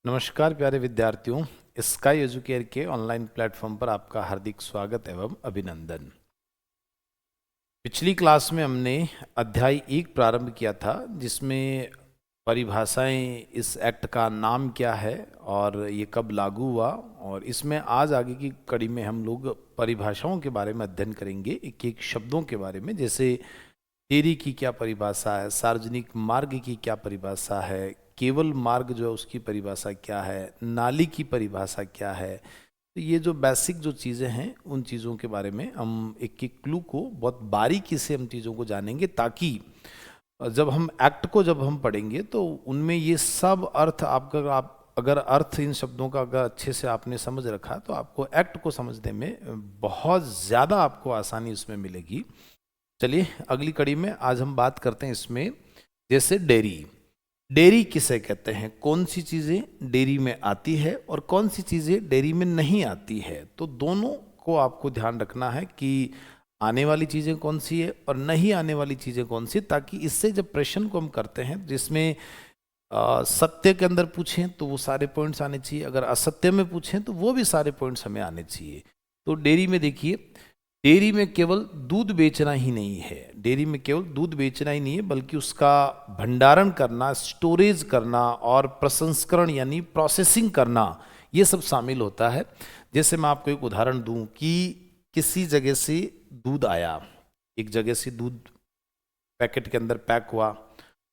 नमस्कार प्यारे विद्यार्थियों, स्काई एजुकेयर के ऑनलाइन प्लेटफॉर्म पर आपका हार्दिक स्वागत एवं अभिनंदन। पिछली क्लास में हमने अध्याय 1 प्रारंभ किया था, जिसमें परिभाषाएं, इस एक्ट का नाम क्या है और ये कब लागू हुआ। और इसमें आज आगे की कड़ी में हम लोग परिभाषाओं के बारे में अध्ययन करेंगे, एक एक शब्दों के बारे में। जैसे डेयरी की क्या परिभाषा है, सार्वजनिक मार्ग की क्या परिभाषा है, केवल मार्ग जो है उसकी परिभाषा क्या है, नाली की परिभाषा क्या है। तो ये जो बेसिक जो चीज़ें हैं, उन चीज़ों के बारे में हम एक एक क्लू को बहुत बारीकी से हम चीज़ों को जानेंगे, ताकि जब हम एक्ट को जब हम पढ़ेंगे तो उनमें ये सब अर्थ आपका, आप अगर अर्थ इन शब्दों का अगर अच्छे से आपने समझ रखा तो आपको एक्ट को समझने में बहुत ज़्यादा आपको आसानी उसमें मिलेगी। चलिए अगली कड़ी में आज हम बात करते हैं इसमें। जैसे डेयरी, डेयरी किसे कहते हैं, कौन सी चीज़ें डेयरी में आती है और कौन सी चीज़ें डेयरी में नहीं आती है। तो दोनों को आपको ध्यान रखना है कि आने वाली चीज़ें कौन सी है और नहीं आने वाली चीज़ें कौन सी, ताकि इससे जब प्रश्न को हम करते हैं जिसमें सत्य के अंदर पूछें तो वो सारे पॉइंट्स आने चाहिए, अगर असत्य में पूछें तो वो भी सारे पॉइंट्स हमें आने चाहिए। तो डेयरी में देखिए, डेयरी में केवल दूध बेचना ही नहीं है, डेयरी में केवल दूध बेचना ही नहीं है, बल्कि उसका भंडारण करना, स्टोरेज करना और प्रसंस्करण यानी प्रोसेसिंग करना, ये सब शामिल होता है। जैसे मैं आपको एक उदाहरण दूं कि किसी जगह से दूध आया, एक जगह से दूध पैकेट के अंदर पैक हुआ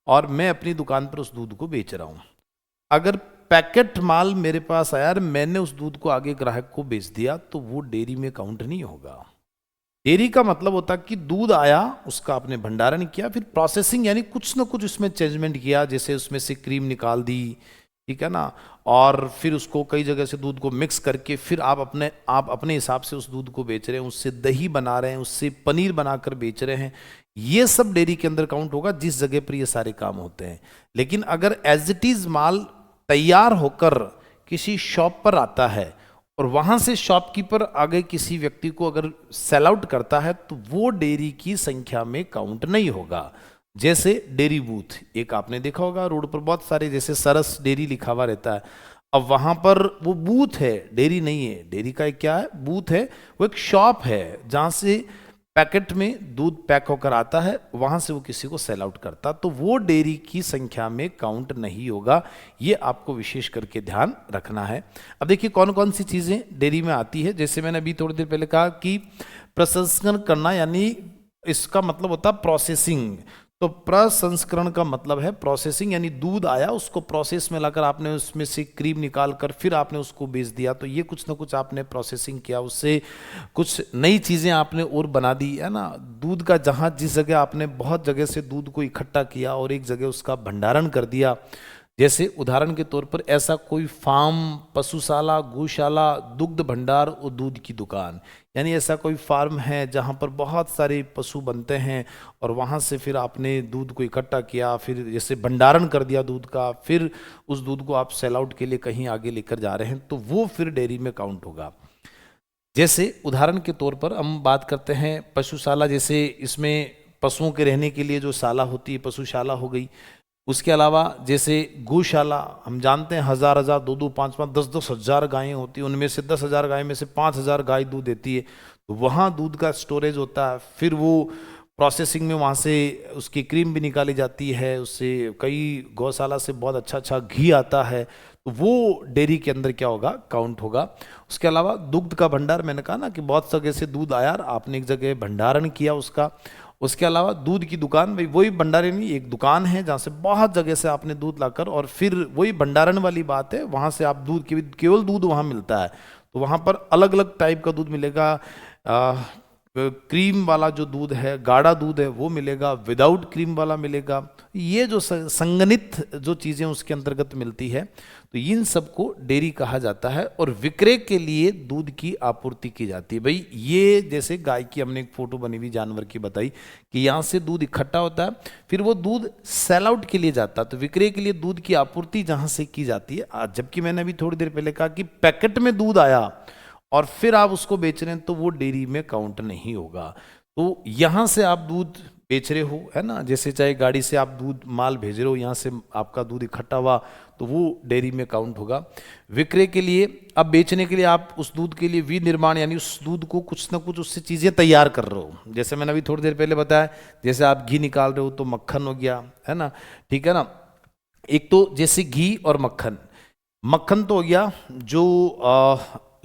और मैं अपनी दुकान पर उस दूध को बेच रहा हूं। अगर पैकेट माल मेरे पास आया और मैंने उस दूध को आगे ग्राहक को बेच दिया तो वो डेयरी में काउंट नहीं होगा। डेयरी का मतलब होता है कि दूध आया, उसका आपने भंडारण किया, फिर प्रोसेसिंग यानी कुछ ना कुछ उसमें चेंजमेंट किया, जैसे उसमें से क्रीम निकाल दी, ठीक है ना, और फिर उसको कई जगह से दूध को मिक्स करके फिर आप अपने हिसाब से उस दूध को बेच रहे हैं, उससे दही बना रहे हैं, उससे पनीर बनाकर बेच रहे हैं। ये सब डेयरी के अंदर काउंट होगा, जिस जगह पर ये सारे काम होते हैं। लेकिन अगर एज इट इज माल तैयार होकर किसी शॉप पर आता है और वहां से शॉपकीपर आगे किसी व्यक्ति को अगर सेल आउट करता है तो वो डेयरी की संख्या में काउंट नहीं होगा। जैसे डेयरी बूथ, एक आपने देखा होगा रोड पर बहुत सारे, जैसे सरस डेयरी लिखा हुआ रहता है, अब वहां पर वो बूथ है, डेयरी नहीं है। डेयरी का एक क्या है, बूथ है, वो एक शॉप है जहां से पैकेट में दूध पैक होकर आता है, वहां से वो किसी को सेल आउट करता, तो वो डेयरी की संख्या में काउंट नहीं होगा। ये आपको विशेष करके ध्यान रखना है। अब देखिए कौन कौन सी चीजें डेयरी में आती है। जैसे मैंने अभी थोड़ी देर पहले कहा कि प्रसंस्करण करना, यानी इसका मतलब होता है प्रोसेसिंग। तो प्रसंस्करण का मतलब है प्रोसेसिंग, यानी दूध आया, उसको प्रोसेस में लाकर आपने उसमें से क्रीम निकाल कर फिर आपने उसको बेच दिया, तो ये कुछ ना कुछ आपने प्रोसेसिंग किया, उससे कुछ नई चीज़ें आपने और बना दी, है ना। दूध का जहाँ जिस जगह आपने बहुत जगह से दूध को इकट्ठा किया और एक जगह उसका भंडारण कर दिया, जैसे उदाहरण के तौर पर ऐसा कोई फार्म, पशुशाला, गौशाला, दुग्ध भंडार और दूध की दुकान, यानी ऐसा कोई फार्म है जहाँ पर बहुत सारे पशु बनते हैं और वहाँ से फिर आपने दूध को इकट्ठा किया, फिर जैसे भंडारण कर दिया दूध का, फिर उस दूध को आप सेल आउट के लिए कहीं आगे लेकर जा रहे हैं, तो वो फिर डेयरी में काउंट होगा। जैसे उदाहरण के तौर पर हम बात करते हैं पशुशाला, जैसे इसमें पशुओं के रहने के लिए जो शाला होती है, पशुशाला हो गई। उसके अलावा जैसे गौशाला, हम जानते हैं हजार हजार, दो दो, पाँच पाँच, दस दस हजार गायें होती हैं, उनमें से 10,000 गाय में से 5,000 गाय दूध देती है, तो वहाँ दूध का स्टोरेज होता है, फिर वो प्रोसेसिंग में वहाँ से उसकी क्रीम भी निकाली जाती है, उससे कई गौशाला से बहुत अच्छा अच्छा घी आता है, तो वो डेयरी के अंदर क्या होगा, काउंट होगा। उसके अलावा दुग्ध का भंडार, मैंने कहा ना कि बहुत जगह से दूध आया, आपने एक जगह भंडारण किया उसका। उसके अलावा दूध की दुकान, भाई वही भंडारण नहीं, एक दुकान है जहाँ से बहुत जगह से आपने दूध लाकर, और फिर वही भंडारण वाली बात है, वहाँ से आप दूध केवल दूध वहाँ मिलता है, तो वहाँ पर अलग अलग टाइप का दूध मिलेगा। क्रीम वाला जो दूध है, गाढ़ा दूध है, वो मिलेगा, विदाउट क्रीम वाला मिलेगा। ये जो संगनित जो चीज़ें उसके अंतर्गत मिलती है, तो इन सबको डेयरी कहा जाता है और विक्रय के लिए दूध की आपूर्ति की जाती है। भाई ये जैसे गाय की हमने एक फोटो बनी हुई जानवर की बताई कि यहाँ से दूध इकट्ठा होता है, फिर वो दूध सेल आउट के लिए जाता है, तो विक्रय के लिए दूध की आपूर्ति जहाँ से की जाती है। जबकि मैंने अभी थोड़ी देर पहले कहा कि पैकेट में दूध आया और फिर आप उसको बेच रहे हैं, तो वो डेयरी में काउंट नहीं होगा। तो यहाँ से आप दूध बेच रहे हो, है ना, जैसे चाहे गाड़ी से आप दूध माल भेज रहे हो, यहाँ से आपका दूध इकट्ठा हुआ तो वो डेयरी में काउंट होगा। विक्रय के लिए, अब बेचने के लिए आप उस दूध के लिए विनिर्माण यानी उस दूध को कुछ ना कुछ उससे चीज़ें तैयार कर रहे हो। जैसे मैंने अभी थोड़ी देर पहले बताया, जैसे आप घी निकाल रहे हो तो मक्खन हो गया, है ना, ठीक है ना। एक तो जैसे घी और मक्खन, मक्खन तो हो गया जो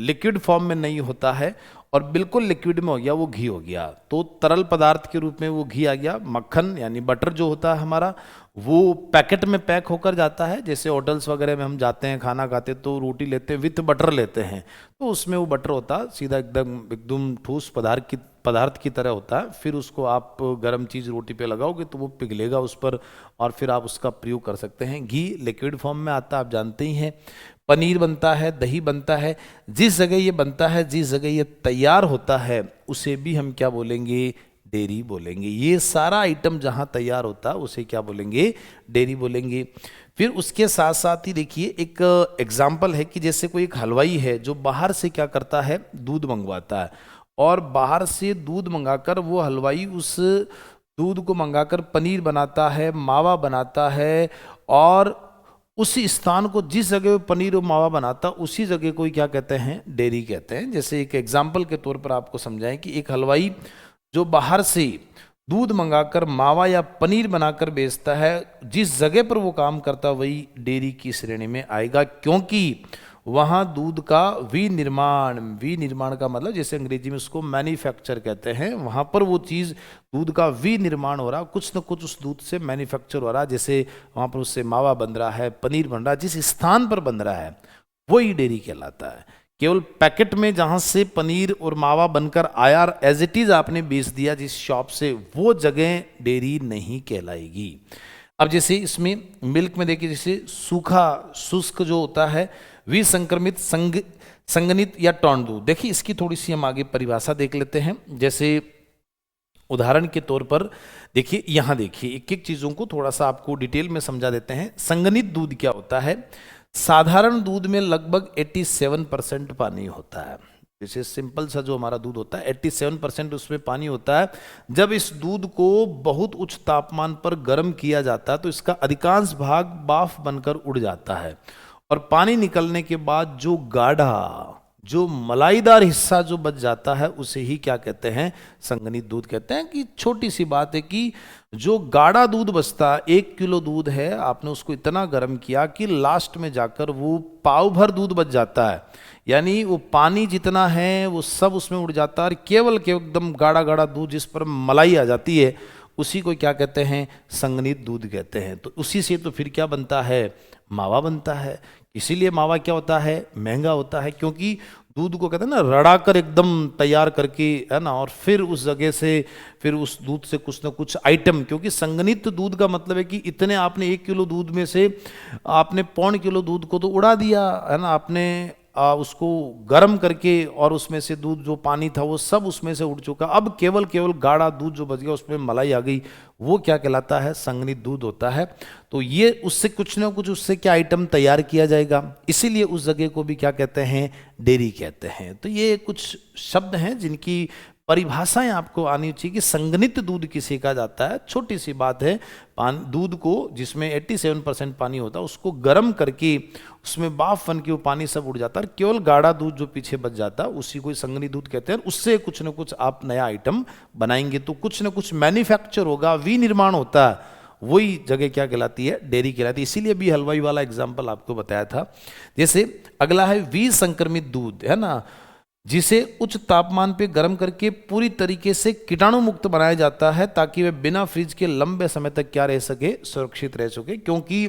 लिक्विड फॉर्म में नहीं होता है, और बिल्कुल लिक्विड में हो गया वो घी हो गया, तो तरल पदार्थ के रूप में वो घी आ गया। मक्खन यानी बटर जो होता है हमारा, वो पैकेट में पैक होकर जाता है। जैसे होटल्स वगैरह में हम जाते हैं खाना खाते तो रोटी लेते हैं विथ बटर लेते हैं, तो उसमें वो बटर होता है सीधा एकदम एकदम ठोस पदार्थ की तरह होता है। फिर उसको आप गर्म चीज़ रोटी पे लगाओगे तो वो पिघलेगा उस पर, और फिर आप उसका प्रयोग कर सकते हैं। घी लिक्विड फॉर्म में आता है, आप जानते ही हैं। पनीर बनता है, दही बनता है। जिस जगह ये बनता है, जिस जगह ये तैयार होता है, उसे भी हम क्या बोलेंगे? डेयरी बोलेंगे। ये सारा आइटम जहां तैयार होता है उसे क्या बोलेंगे? डेयरी बोलेंगे। फिर उसके साथ साथ ही देखिए एक एग्जाम्पल है कि जैसे कोई एक हलवाई है जो बाहर से क्या करता है? दूध मंगवाता है, और बाहर से दूध मंगाकर वो हलवाई उस दूध को मंगाकर पनीर बनाता है, मावा बनाता है, और उसी स्थान को जिस जगह पनीर और मावा बनाता उसी जगह को क्या कहते हैं? डेयरी कहते हैं। जैसे एक एग्जाम्पल के तौर पर आपको समझाएं कि एक हलवाई जो बाहर से दूध मंगाकर मावा या पनीर बनाकर बेचता है, जिस जगह पर वो काम करता है वही डेयरी की श्रेणी में आएगा, क्योंकि वहाँ दूध का विनिर्माण का मतलब जैसे अंग्रेजी में उसको मैन्युफैक्चर कहते हैं, वहाँ पर वो चीज़ दूध का विनिर्माण हो रहा, कुछ न कुछ उस दूध से मैन्युफैक्चर हो रहा, जैसे वहाँ पर उससे मावा बन रहा है, पनीर बन रहा है, जिस स्थान पर बन रहा है वही डेयरी कहलाता है। केवल पैकेट में जहाँ से पनीर और मावा बनकर आया एज इट इज आपने बेच दिया जिस शॉप से, वो जगह डेयरी नहीं कहलाएगी। अब जैसे इसमें मिल्क में देखिए, जैसे सूखा शुष्क जो होता है, विसंक्रमित संगनित या टॉन्ड दूध। देखिए इसकी थोड़ी सी हम आगे परिभाषा देख लेते हैं। जैसे उदाहरण के तौर पर देखिए, यहाँ देखिए एक एक चीज़ों को थोड़ा सा आपको डिटेल में समझा देते हैं। संगनित दूध क्या होता है? साधारण दूध में लगभग 87% पानी होता है। जैसे सिंपल सा जो हमारा दूध होता है 87% उसमें पानी होता है। जब इस दूध को बहुत उच्च तापमान पर गर्म किया जाता है तो इसका अधिकांश भाग भाप बनकर उड़ जाता है, और पानी निकलने के बाद जो गाढ़ा जो मलाईदार हिस्सा जो बच जाता है उसे ही क्या कहते हैं? संगनित दूध कहते हैं। कि छोटी सी बात है कि जो गाढ़ा दूध बचता, 1 किलो दूध है, आपने उसको इतना गर्म किया कि लास्ट में जाकर वो पाव भर दूध बच जाता है, यानी वो पानी जितना है वो सब उसमें उड़ जाता है, और केवल एकदम गाढ़ा गाढ़ा दूध जिस पर मलाई आ जाती है उसी को क्या कहते हैं? संगनित दूध कहते हैं। तो उसी से तो फिर क्या बनता है? मावा बनता है। इसीलिए मावा क्या होता है? महंगा होता है, क्योंकि दूध को कहते हैं ना रड़ा कर एकदम तैयार करके, है ना, और फिर उस जगह से फिर उस दूध से कुछ ना कुछ आइटम, क्योंकि संगनित दूध का मतलब है कि इतने आपने 1 किलो दूध में से आपने 1.25 किलो दूध को तो उड़ा दिया, है ना, आपने उसको गर्म करके, और उसमें से दूध जो पानी था वो सब उसमें से उड़ चुका। अब केवल गाढ़ा दूध जो बच गया उसमें मलाई आ गई, वो क्या कहलाता है? संगनित दूध होता है। तो ये उससे कुछ ना कुछ उससे क्या आइटम तैयार किया जाएगा, इसीलिए उस जगह को भी क्या कहते हैं? डेयरी कहते हैं। तो ये कुछ शब्द हैं जिनकी परिभाषाएं आपको आनी चाहिए कि संगनित दूध किसे कहा जाता है। छोटी सी बात है, दूध को जिसमें 87% पानी होता है उसको गर्म करके उसमें भाप बन के वो पानी सब उड़ जाता है, केवल गाढ़ा दूध जो पीछे बच जाता है उसी को संगनित दूध कहते हैं। उससे कुछ ना कुछ आप नया आइटम बनाएंगे तो कुछ ना कुछ मैन्युफैक्चर होगा, विनिर्माण होता है, वही जगह क्या कहलाती है? डेयरी कहलाती है। इसीलिए भी हलवाई वाला एग्जाम्पल आपको बताया था। जैसे अगला है विसंक्रमित दूध, है ना, जिसे उच्च तापमान पे गर्म करके पूरी तरीके से कीटाणु मुक्त बनाया जाता है ताकि वह बिना फ्रिज के लंबे समय तक क्या रह सके? सुरक्षित रह सके। क्योंकि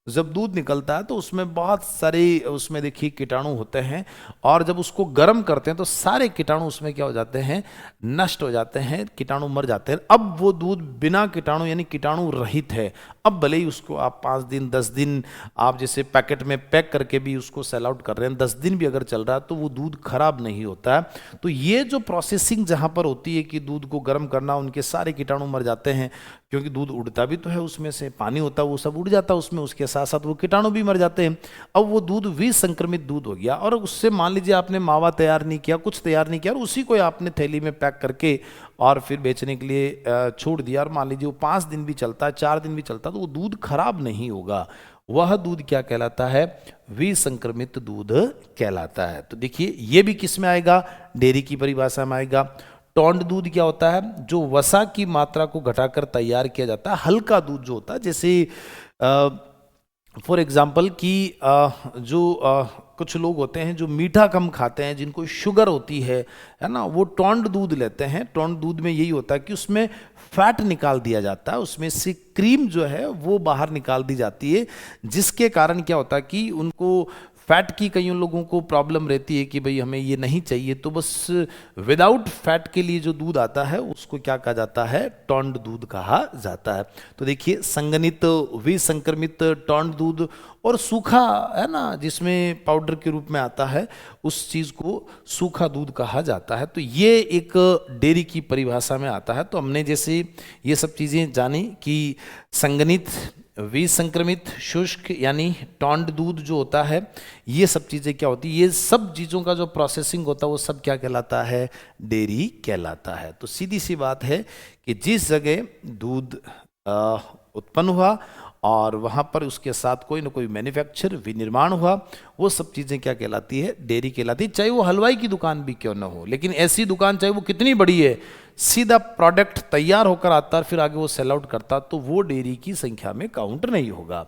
जब दूध निकलता है तो उसमें बहुत सारे उसमें देखिए कीटाणु होते हैं, और जब उसको गर्म करते हैं तो सारे कीटाणु उसमें क्या हो जाते हैं? नष्ट हो जाते हैं, कीटाणु मर जाते हैं। अब वो दूध बिना कीटाणु यानी कीटाणु रहित है। अब भले ही उसको आप 5 दिन 10 दिन आप जैसे पैकेट में पैक करके भी उसको सेल आउट कर रहे हैं, 10 दिन भी अगर चल रहा है तो वो दूध खराब नहीं होता है। तो ये जो प्रोसेसिंग जहाँ पर होती है कि दूध को गर्म करना, उनके सारे कीटाणु मर जाते हैं, क्योंकि दूध उड़ता भी तो है, उसमें से पानी होता है वो सब उड़ जाता है उसमें, उसके साथ साथ वो कीटाणु भी मर जाते हैं। अब वो दूध विसंक्रमित दूध हो गया, और उससे मान लीजिए आपने मावा तैयार नहीं किया, कुछ तैयार नहीं किया, और उसी को आपने थैली में पैक करके और फिर बेचने के लिए छोड़ दिया, और मान लीजिए वो 5 दिन भी चलता है, 4 दिन भी चलता है, तो वो दूध खराब नहीं होगा। वह दूध क्या कहलाता है? विसंक्रमित दूध कहलाता है। तो देखिए ये भी किस में आएगा? डेयरी की परिभाषा में आएगा। टोंड दूध क्या होता है? जो वसा की मात्रा को घटाकर तैयार किया जाता है, हल्का दूध जो होता है, जैसे फॉर एग्जाम्पल कि कुछ लोग होते हैं जो मीठा कम खाते हैं, जिनको शुगर होती है ना, वो टोंड दूध लेते हैं। टोंड दूध में यही होता है कि उसमें फैट निकाल दिया जाता है, उसमें से क्रीम जो है वो बाहर निकाल दी जाती है, जिसके कारण क्या होता है कि उनको फैट की कई लोगों को प्रॉब्लम रहती है कि भाई हमें ये नहीं चाहिए, तो बस विदाउट फैट के लिए जो दूध आता है उसको क्या कहा जाता है? टोंड दूध कहा जाता है। तो देखिए संगनित, विसंक्रमित, टोंड दूध और सूखा है ना, जिसमें पाउडर के रूप में आता है, उस चीज को सूखा दूध कहा जाता है। तो ये एक डेयरी की परिभाषा में आता है। तो हमने जैसे ये सब चीजें जानी कि संगनित, विसंक्रमित, शुष्क यानी टोंड दूध जो होता है, ये सब चीज़ें क्या होती है, ये सब चीज़ों का जो प्रोसेसिंग होता है वो सब क्या कहलाता है? डेयरी कहलाता है। तो सीधी सी बात है कि जिस जगह दूध उत्पन्न हुआ और वहाँ पर उसके साथ कोई ना कोई मैन्युफैक्चर, विनिर्माण हुआ, वो सब चीज़ें क्या कहलाती है? डेयरी कहलाती है। चाहे वो हलवाई की दुकान भी क्यों ना हो, लेकिन ऐसी दुकान चाहे वो कितनी बड़ी है, सीधा प्रोडक्ट तैयार होकर आता है फिर आगे वो सेल आउट करता, तो वो डेयरी की संख्या में काउंट नहीं होगा।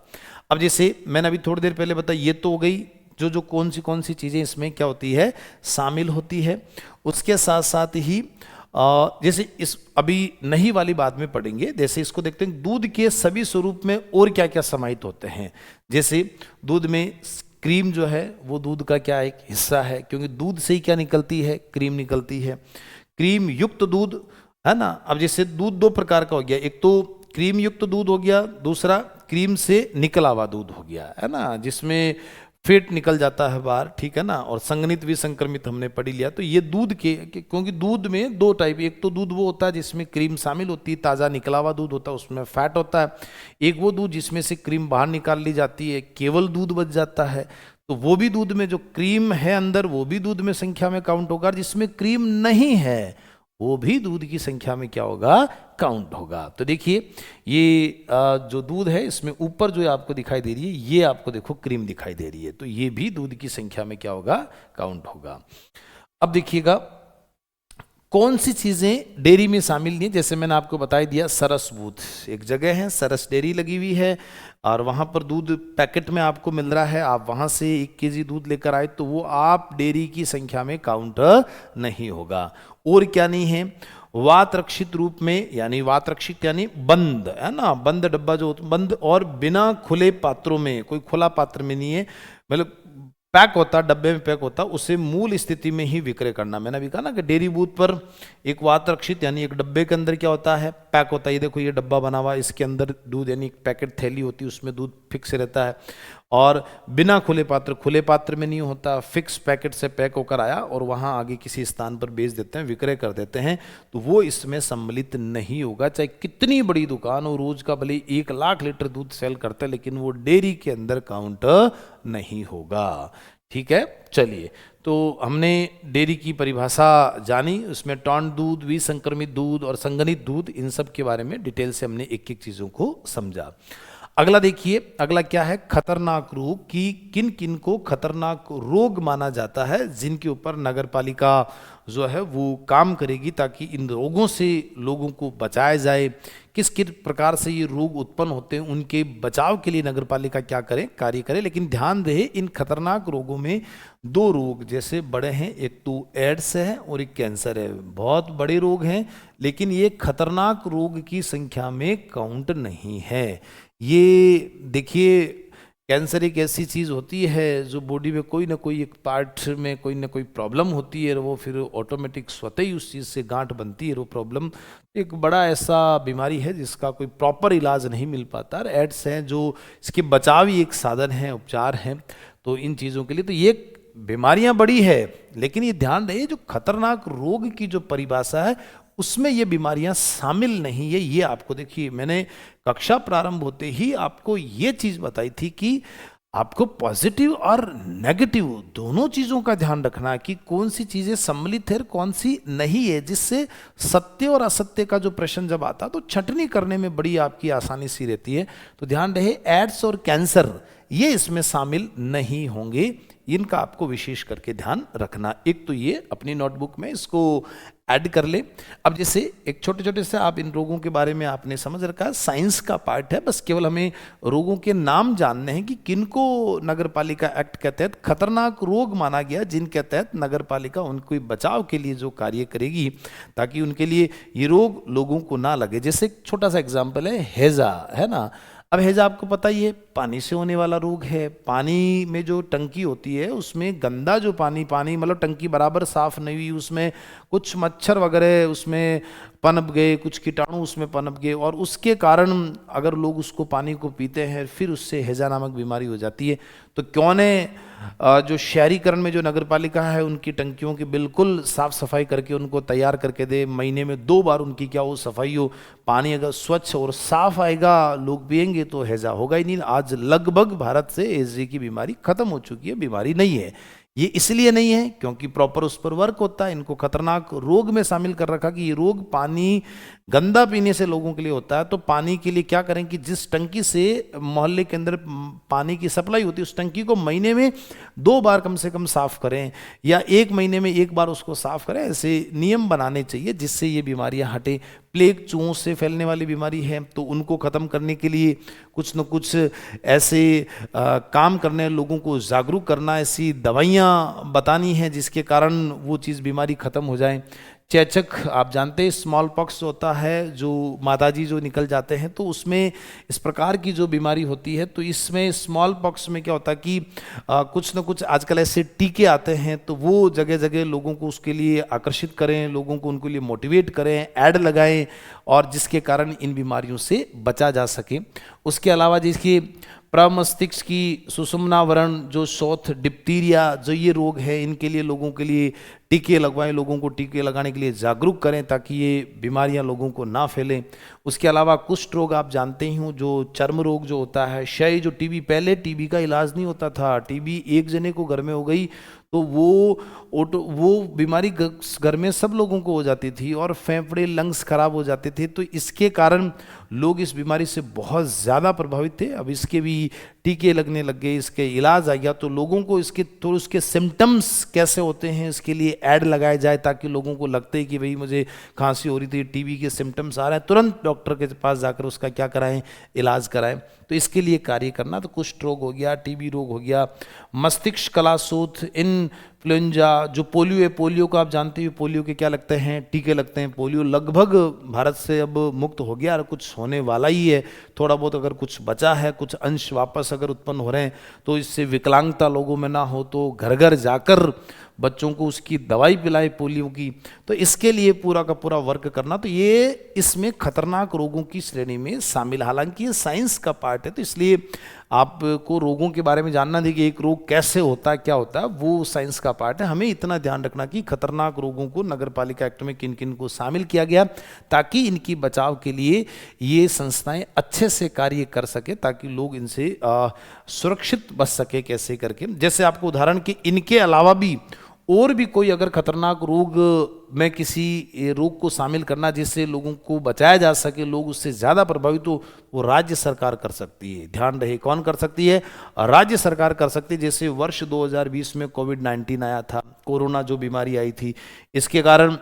अब जैसे मैंने अभी थोड़ी देर पहले बताया, ये तो हो गई जो कौन सी चीज़ें इसमें क्या होती है? शामिल होती है। उसके साथ साथ ही जैसे इस अभी नई वाली बात में पढ़ेंगे, जैसे इसको देखते हैं दूध के सभी स्वरूप में और क्या क्या समाहित होते हैं। जैसे दूध में क्रीम जो है वो दूध का क्या एक हिस्सा है, क्योंकि दूध से ही क्या निकलती है? क्रीम निकलती है। क्रीम युक्त दूध है ना। अब जैसे दूध 2 प्रकार का हो गया, एक तो क्रीम युक्त दूध हो गया, दूसरा क्रीम से निकला हुआ दूध हो गया, है ना, जिसमें फैट निकल जाता है बाहर, ठीक है ना। और संगनित, विसंक्रमित हमने पढ़ लिया। तो ये दूध के, क्योंकि दूध में 2 टाइप, एक तो दूध वो होता है जिसमें क्रीम शामिल होती है, ताज़ा निकला हुआ दूध होता है, उसमें फैट होता है। एक वो दूध जिसमें से क्रीम बाहर निकाल ली जाती है, केवल दूध बच जाता है, तो वो भी दूध में जो क्रीम है अंदर, वो भी दूध में संख्या में काउंट होगा। जिसमें क्रीम नहीं है वो भी दूध की संख्या में क्या होगा? काउंट होगा। तो देखिए ये जो दूध है, इसमें ऊपर जो आपको दिखाई दे रही है, ये आपको देखो क्रीम दिखाई दे रही है, तो ये भी दूध की संख्या में क्या होगा? काउंट होगा। अब देखिएगा कौन सी चीजें डेयरी में शामिल नहीं है। जैसे मैंने आपको बता दिया, सरस बूथ एक जगह है, सरस डेयरी लगी हुई है, और वहाँ पर दूध पैकेट में आपको मिल रहा है, आप वहाँ से 1 केजी दूध लेकर आए, तो वो आप डेयरी की संख्या में काउंट नहीं होगा। और क्या नहीं है? वात रक्षित रूप में, यानी वात रक्षित यानी बंद, है ना, बंद डब्बा जो बंद, और बिना खुले पात्रों में, कोई खुला पात्र में नहीं है, मतलब पैक होता, डब्बे में पैक होता, उसे मूल स्थिति में ही विक्रय करना। मैंने अभी कहा ना कि डेयरी बूथ पर एक वात रक्षित यानी एक डब्बे के अंदर क्या होता है? पैक होता है। ये देखो ये डब्बा बना हुआ, इसके अंदर दूध यानी एक पैकेट थैली होती है, उसमें दूध फिक्स रहता है। और बिना खुले पात्र में नहीं होता, फिक्स पैकेट से पैक होकर आया और वहाँ आगे किसी स्थान पर बेच देते हैं, विक्रय कर देते हैं, तो वो इसमें सम्मिलित नहीं होगा। चाहे कितनी बड़ी दुकान हो, रोज का भले 1 लाख लीटर दूध सेल करते हैं, लेकिन वो डेयरी के अंदर काउंट नहीं होगा। ठीक है, चलिए, तो हमने डेयरी की परिभाषा जानी, उसमें टोंड दूध, विसंक्रमित दूध और संगनित दूध, इन सब के बारे में डिटेल से हमने एक एक चीजों को समझा। अगला देखिए, अगला क्या है? खतरनाक रोग। कि किन किन को खतरनाक रोग माना जाता है, जिनके ऊपर नगर पालिका जो है वो काम करेगी ताकि इन रोगों से लोगों को बचाया जाए। किस किस प्रकार से ये रोग उत्पन्न होते हैं, उनके बचाव के लिए नगर पालिका क्या करे, कार्य करे। लेकिन ध्यान रहे, इन खतरनाक रोगों में 2 रोग जैसे बड़े हैं, एक तो एड्स है और एक कैंसर है। बहुत बड़े रोग हैं, लेकिन ये खतरनाक रोग की संख्या में काउंट नहीं है। ये देखिए, कैंसर एक ऐसी चीज़ होती है जो बॉडी में कोई ना कोई एक पार्ट में कोई ना कोई प्रॉब्लम होती है, वो फिर ऑटोमेटिक स्वतः ही उस चीज़ से गांठ बनती है। वो प्रॉब्लम एक बड़ा ऐसा बीमारी है जिसका कोई प्रॉपर इलाज नहीं मिल पाता। और एड्स हैं जो इसके बचाव ही एक साधन है, उपचार है। तो इन चीज़ों के लिए तो ये बीमारियां बड़ी है, लेकिन ये ध्यान रहे जो खतरनाक रोग की जो परिभाषा है उसमें ये बीमारियां शामिल नहीं है। ये आपको देखिए, मैंने कक्षा प्रारंभ होते ही आपको ये चीज बताई थी कि आपको पॉजिटिव और नेगेटिव दोनों चीजों का ध्यान रखना है कि कौन सी चीजें सम्मिलित है कौन सी नहीं है, जिससे सत्य और असत्य का जो प्रश्न जब आता तो छंटनी करने में बड़ी आपकी आसानी सी रहती है। तो ध्यान रहे, एड्स और कैंसर ये इसमें शामिल नहीं होंगे, इनका आपको विशेष करके ध्यान रखना। एक तो ये अपनी नोटबुक में इसको ऐड कर ले। अब जैसे एक छोटे छोटे से आप इन रोगों के बारे में आपने समझ रखा है, साइंस का पार्ट है, बस केवल हमें रोगों के नाम जानने हैं कि किनको नगर पालिका एक्ट के तहत खतरनाक रोग माना गया, जिनके तहत नगर पालिका उनके बचाव के लिए जो कार्य करेगी ताकि उनके लिए ये रोग लोगों को ना लगे। जैसे एक छोटा सा एग्जाम्पल है हैजा, है ना। अब हैजा आपको पता ही है, पानी से होने वाला रोग है। पानी में जो टंकी होती है उसमें गंदा जो पानी मतलब टंकी बराबर साफ नहीं हुई, उसमें कुछ मच्छर वगैरह उसमें पनप गए, कुछ कीटाणु उसमें पनप गए, और उसके कारण अगर लोग उसको पानी को पीते हैं फिर उससे हैजा नामक बीमारी हो जाती है। तो क्यों ने जो शहरीकरण में जो नगर पालिका है उनकी टंकियों की बिल्कुल साफ सफाई करके उनको तैयार करके दे, महीने में 2 बार उनकी क्या हो सफाई हो। पानी अगर स्वच्छ और साफ आएगा, लोग पिएंगे तो हैजा होगा ही नहीं। आज लगभग भारत से हैजे की बीमारी खत्म हो चुकी है, बीमारी नहीं है। ये इसलिए नहीं है क्योंकि प्रॉपर उस पर वर्क होता है। इनको खतरनाक रोग में शामिल कर रखा कि ये रोग पानी गंदा पीने से लोगों के लिए होता है। तो पानी के लिए क्या करें कि जिस टंकी से मोहल्ले के अंदर पानी की सप्लाई होती है उस टंकी को महीने में 2 बार कम से कम साफ करें, या 1 महीने में 1 बार उसको साफ करें। ऐसे नियम बनाने चाहिए जिससे ये बीमारियां हटे। प्लेग चूहों से फैलने वाली बीमारी है, तो उनको ख़त्म करने के लिए कुछ न कुछ ऐसे काम करने, लोगों को जागरूक करना, ऐसी दवाइयाँ बतानी है जिसके कारण वो चीज़ बीमारी ख़त्म हो जाए। चेचक आप जानते हैं, स्मॉल पॉक्स होता है, जो माताजी जो निकल जाते हैं तो उसमें इस प्रकार की जो बीमारी होती है। तो इसमें स्मॉल पॉक्स में क्या होता है कि कुछ न कुछ आजकल ऐसे टीके आते हैं, तो वो जगह जगह लोगों को उसके लिए आकर्षित करें, लोगों को उनके लिए मोटिवेट करें, ऐड लगाएं, और जिसके कारण इन बीमारियों से बचा जा सके। उसके अलावा जिसकी प्रमस्तिष्क की सुषुम्नावरण, जो शोथ, डिप्थीरिया, जो ये रोग है, इनके लिए लोगों के लिए टीके लगवाएं, लोगों को टीके लगाने के लिए जागरूक करें ताकि ये बीमारियां लोगों को ना फैलें। उसके अलावा कुष्ठ रोग आप जानते ही हो, जो चर्म रोग जो होता है, क्षय, जो टीबी, पहले टीबी का इलाज नहीं होता था। टीबी एक जने को घर में हो गई तो वो बीमारी घर में सब लोगों को हो जाती थी और फेफड़े, लंग्स खराब हो जाते थे। तो इसके कारण लोग इस बीमारी से बहुत ज़्यादा प्रभावित थे। अब इसके भी टीके लगने लग गए, इसके इलाज आ गया, तो लोगों को इसके थोड़े उसके सिम्टम्स कैसे होते हैं इसके लिए ऐड लगाया जाए ताकि लोगों को लगते है कि भाई मुझे खांसी हो रही थी, टीबी के सिम्टम्स आ रहे हैं, तुरंत डॉक्टर के पास जाकर उसका क्या कराएं, इलाज कराएं। तो इसके लिए कार्य करना। तो कुष्ठ रोग हो गया, टीबी रोग हो गया, मस्तिष्क कलासूत्र, इन्फ्लुएंजा, जो पोलियो है, पोलियो को आप जानते हो, पोलियो के क्या लगते हैं, टीके लगते हैं। पोलियो लगभग भारत से अब मुक्त हो गया और कुछ होने वाला ही है, थोड़ा बहुत अगर कुछ बचा है, कुछ अंश वापस अगर उत्पन्न हो रहे हैं, तो इससे विकलांगता लोगों में ना हो, तो घर घर जाकर बच्चों को उसकी दवाई पिलाए पोलियो की। तो इसके लिए पूरा का पूरा वर्क करना, तो ये इसमें खतरनाक रोगों की श्रेणी में शामिल। हालांकि ये साइंस का पार्ट है, तो इसलिए आपको रोगों के बारे में जानना थी कि एक रोग कैसे होता है, क्या होता है, वो साइंस का पार्ट है। हमें इतना ध्यान रखना कि खतरनाक रोगों को नगर पालिका एक्ट में किन किन को शामिल किया गया ताकि इनकी बचाव के लिए ये संस्थाएं अच्छे से कार्य कर सके, ताकि लोग इनसे सुरक्षित बच सके। कैसे करके, जैसे आपको उदाहरण कि इनके अलावा भी और भी कोई अगर खतरनाक रोग में किसी रोग को शामिल करना जिससे लोगों को बचाया जा सके, लोग उससे ज़्यादा प्रभावित हो, वो राज्य सरकार कर सकती है। ध्यान रहे, कौन कर सकती है? राज्य सरकार कर सकती है। जैसे वर्ष 2020 में कोविड-19 आया था, कोरोना जो बीमारी आई थी, इसके कारण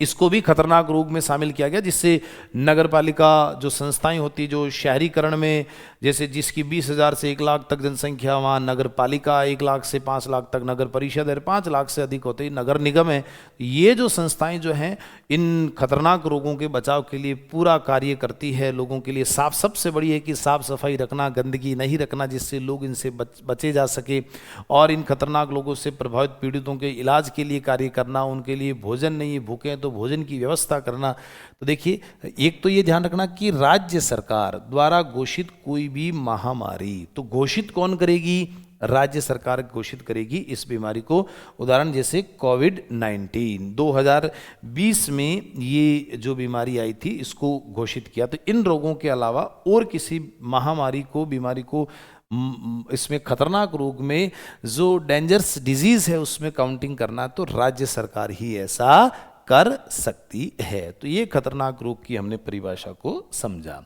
इसको भी खतरनाक रोग में शामिल किया गया, जिससे नगर पालिका जो संस्थाएं होती, जो शहरीकरण में जैसे जिसकी 20,000 से 1 लाख तक जनसंख्या, वहाँ नगर पालिका 1 लाख से 5 लाख तक, नगर परिषद है 5 लाख से अधिक होते, नगर निगम है, ये जो संस्थाएं जो हैं इन खतरनाक रोगों के बचाव के लिए पूरा कार्य करती है। लोगों के लिए साफ, सबसे बड़ी है कि साफ सफाई रखना, गंदगी नहीं रखना, जिससे लोग इनसे बचे जा सके, और इन खतरनाक लोगों से प्रभावित पीड़ितों के इलाज के लिए कार्य करना, उनके लिए भोजन नहीं, भूखे हैं तो भोजन की व्यवस्था करना। तो देखिए, एक तो ये ध्यान रखना कि राज्य सरकार द्वारा घोषित कोई भी महामारी, तो घोषित कौन करेगी? राज्य सरकार घोषित करेगी इस बीमारी को। उदाहरण जैसे कोविड-19 2020 में ये जो बीमारी आई थी इसको घोषित किया। तो इन रोगों के अलावा और किसी महामारी को, बीमारी को इसमें खतरनाक रोग में जो डेंजरस डिजीज है उसमें काउंटिंग करना तो राज्य सरकार ही ऐसा कर सकती है। तो ये खतरनाक रोग की हमने परिभाषा को समझा।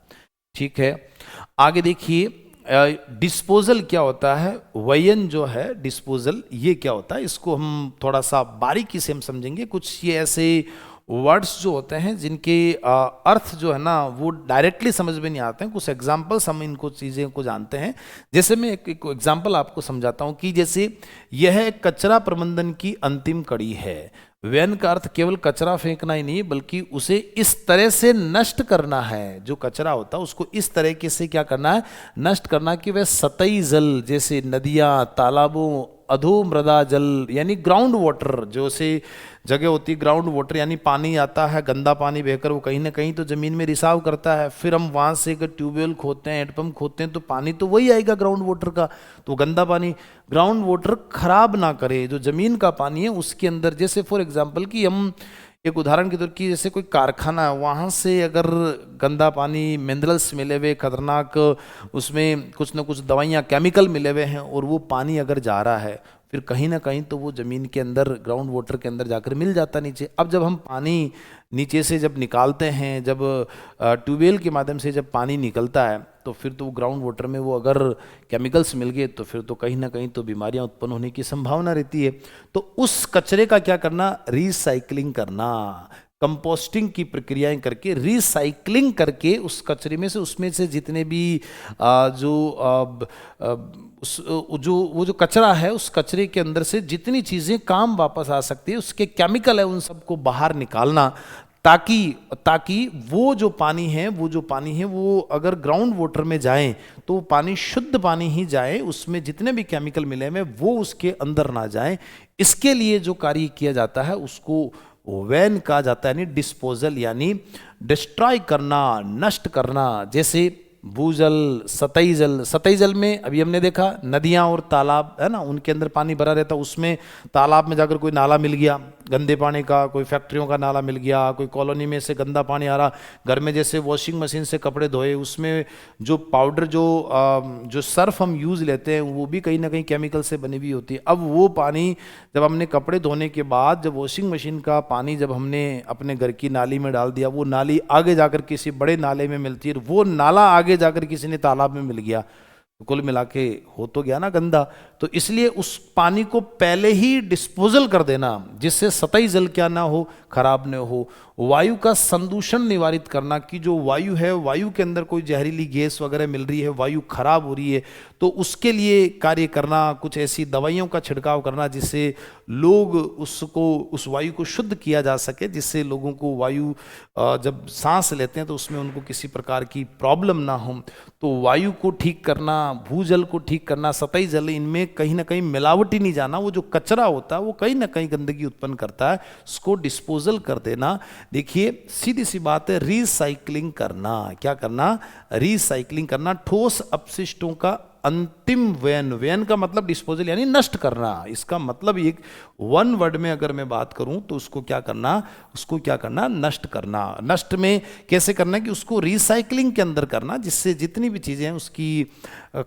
ठीक है, आगे देखिए डिस्पोजल क्या होता है, वयन जो है डिस्पोजल ये क्या होता है, इसको हम थोड़ा सा बारीकी से हम समझेंगे। कुछ ये ऐसे वर्ड्स जो होते हैं जिनके अर्थ जो है ना वो डायरेक्टली समझ में नहीं आते हैं, कुछ एग्जाम्पल्स हम इनको चीज़ें को जानते हैं। जैसे मैं एक एग्जाम्पल आपको समझाता हूँ कि जैसे यह कचरा प्रबंधन की अंतिम कड़ी है। व्यन का अर्थ केवल कचरा फेंकना ही नहीं बल्कि उसे इस तरह से नष्ट करना है, जो कचरा होता है उसको इस तरीके से क्या करना है, नष्ट करना कि वह सतही जल जैसे नदियाँ, तालाबों, अधोमृदा जल यानी ग्राउंड वाटर, जो से जगह होती है ग्राउंड वाटर यानी पानी आता है, गंदा पानी बहकर वो कहीं ना कहीं तो ज़मीन में रिसाव करता है। फिर हम वहाँ से अगर ट्यूबवेल खोदते हैं, हैंडपम्प खोदते हैं तो पानी तो वही आएगा ग्राउंड वाटर का। तो गंदा पानी ग्राउंड वाटर खराब ना करे, जो ज़मीन का पानी है उसके अंदर, जैसे फॉर एग्जाम्पल कि हम एक उदाहरण के तौर की जैसे कोई कारखाना है वहाँ से अगर गंदा पानी, मिनरल्स मिले हुए खतरनाक, उसमें कुछ ना कुछ दवाइयाँ, केमिकल मिले हुए हैं और वो पानी अगर जा रहा है फिर कहीं ना कहीं तो वो ज़मीन के अंदर ग्राउंड वाटर के अंदर जाकर मिल जाता नीचे। अब जब हम पानी नीचे से जब निकालते हैं, जब ट्यूबवेल के माध्यम से जब पानी निकलता है तो फिर तो ग्राउंड वाटर में वो अगर केमिकल्स मिल गए तो फिर तो कहीं ना कहीं तो बीमारियां उत्पन्न होने की संभावना रहती है। तो उस कचरे का क्या करना, रिसाइकलिंग करना, कंपोस्टिंग की प्रक्रियाएं करके रिसाइकलिंग करके उस कचरे में से, उसमें से जितने भी वो जो कचरा है उस कचरे के अंदर से जितनी चीज़ें काम वापस आ सकती है, उसके केमिकल है उन सबको बाहर निकालना, ताकि वो जो पानी है वो अगर ग्राउंड वाटर में जाए तो पानी शुद्ध पानी ही जाए, उसमें जितने भी केमिकल मिले हैं वो उसके अंदर ना जाए। इसके लिए जो कार्य किया जाता है उसको वैन कहा जाता है, यानी डिस्पोजल यानी डिस्ट्रॉय करना, नष्ट करना। जैसे भूजल, सतही जल में अभी हमने देखा नदियां और तालाब है ना, उनके अंदर पानी भरा रहता, उसमें तालाब में जाकर कोई नाला मिल गया गंदे पानी का, कोई फैक्ट्रियों का नाला मिल गया, कोई कॉलोनी में से गंदा पानी आ रहा, घर में जैसे वॉशिंग मशीन से कपड़े धोए उसमें जो पाउडर, जो सर्फ हम यूज़ लेते हैं वो भी कहीं ना कहीं केमिकल से बनी हुई होती है। अब वो पानी जब हमने कपड़े धोने के बाद जब वॉशिंग मशीन का पानी जब हमने अपने घर की नाली में डाल दिया, वो नाली आगे जाकर किसी बड़े नाले में मिलती है, वो नाला आगे जाकर किसी ने तालाब में मिल गया, तो कुल मिला के हो तो गया ना गंदा। तो इसलिए उस पानी को पहले ही डिस्पोजल कर देना जिससे सतही जल क्या ना हो, खराब न हो। वायु का संदूषण निवारित करना कि जो वायु है, वायु के अंदर कोई जहरीली गैस वगैरह मिल रही है, वायु खराब हो रही है, तो उसके लिए कार्य करना, कुछ ऐसी दवाइयों का छिड़काव करना जिससे लोग उस वायु को शुद्ध किया जा सके, जिससे लोगों को वायु जब सांस लेते हैं तो उसमें उनको किसी प्रकार की प्रॉब्लम ना हो। तो वायु को ठीक करना, भूजल को ठीक करना, सतही जल, इनमें कहीं ना कहीं मिलावट ही नहीं जाना। वो जो कचरा होता है वो कहीं ना कहीं गंदगी उत्पन्न करता है, उसको डिस्पोजल कर देना। देखिए सीधी सी बात है, रिसाइकलिंग करना। क्या करना, रिसाइकलिंग करना, ठोस अपशिष्टों का अंतिम व्यन का मतलब डिस्पोजल यानी नष्ट करना। इसका मतलब एक वन वर्ड में अगर मैं बात करूं तो उसको क्या करना, नष्ट करना। नष्ट में कैसे करना है कि उसको रिसाइकलिंग के अंदर करना, जिससे जितनी भी चीजें हैं उसकी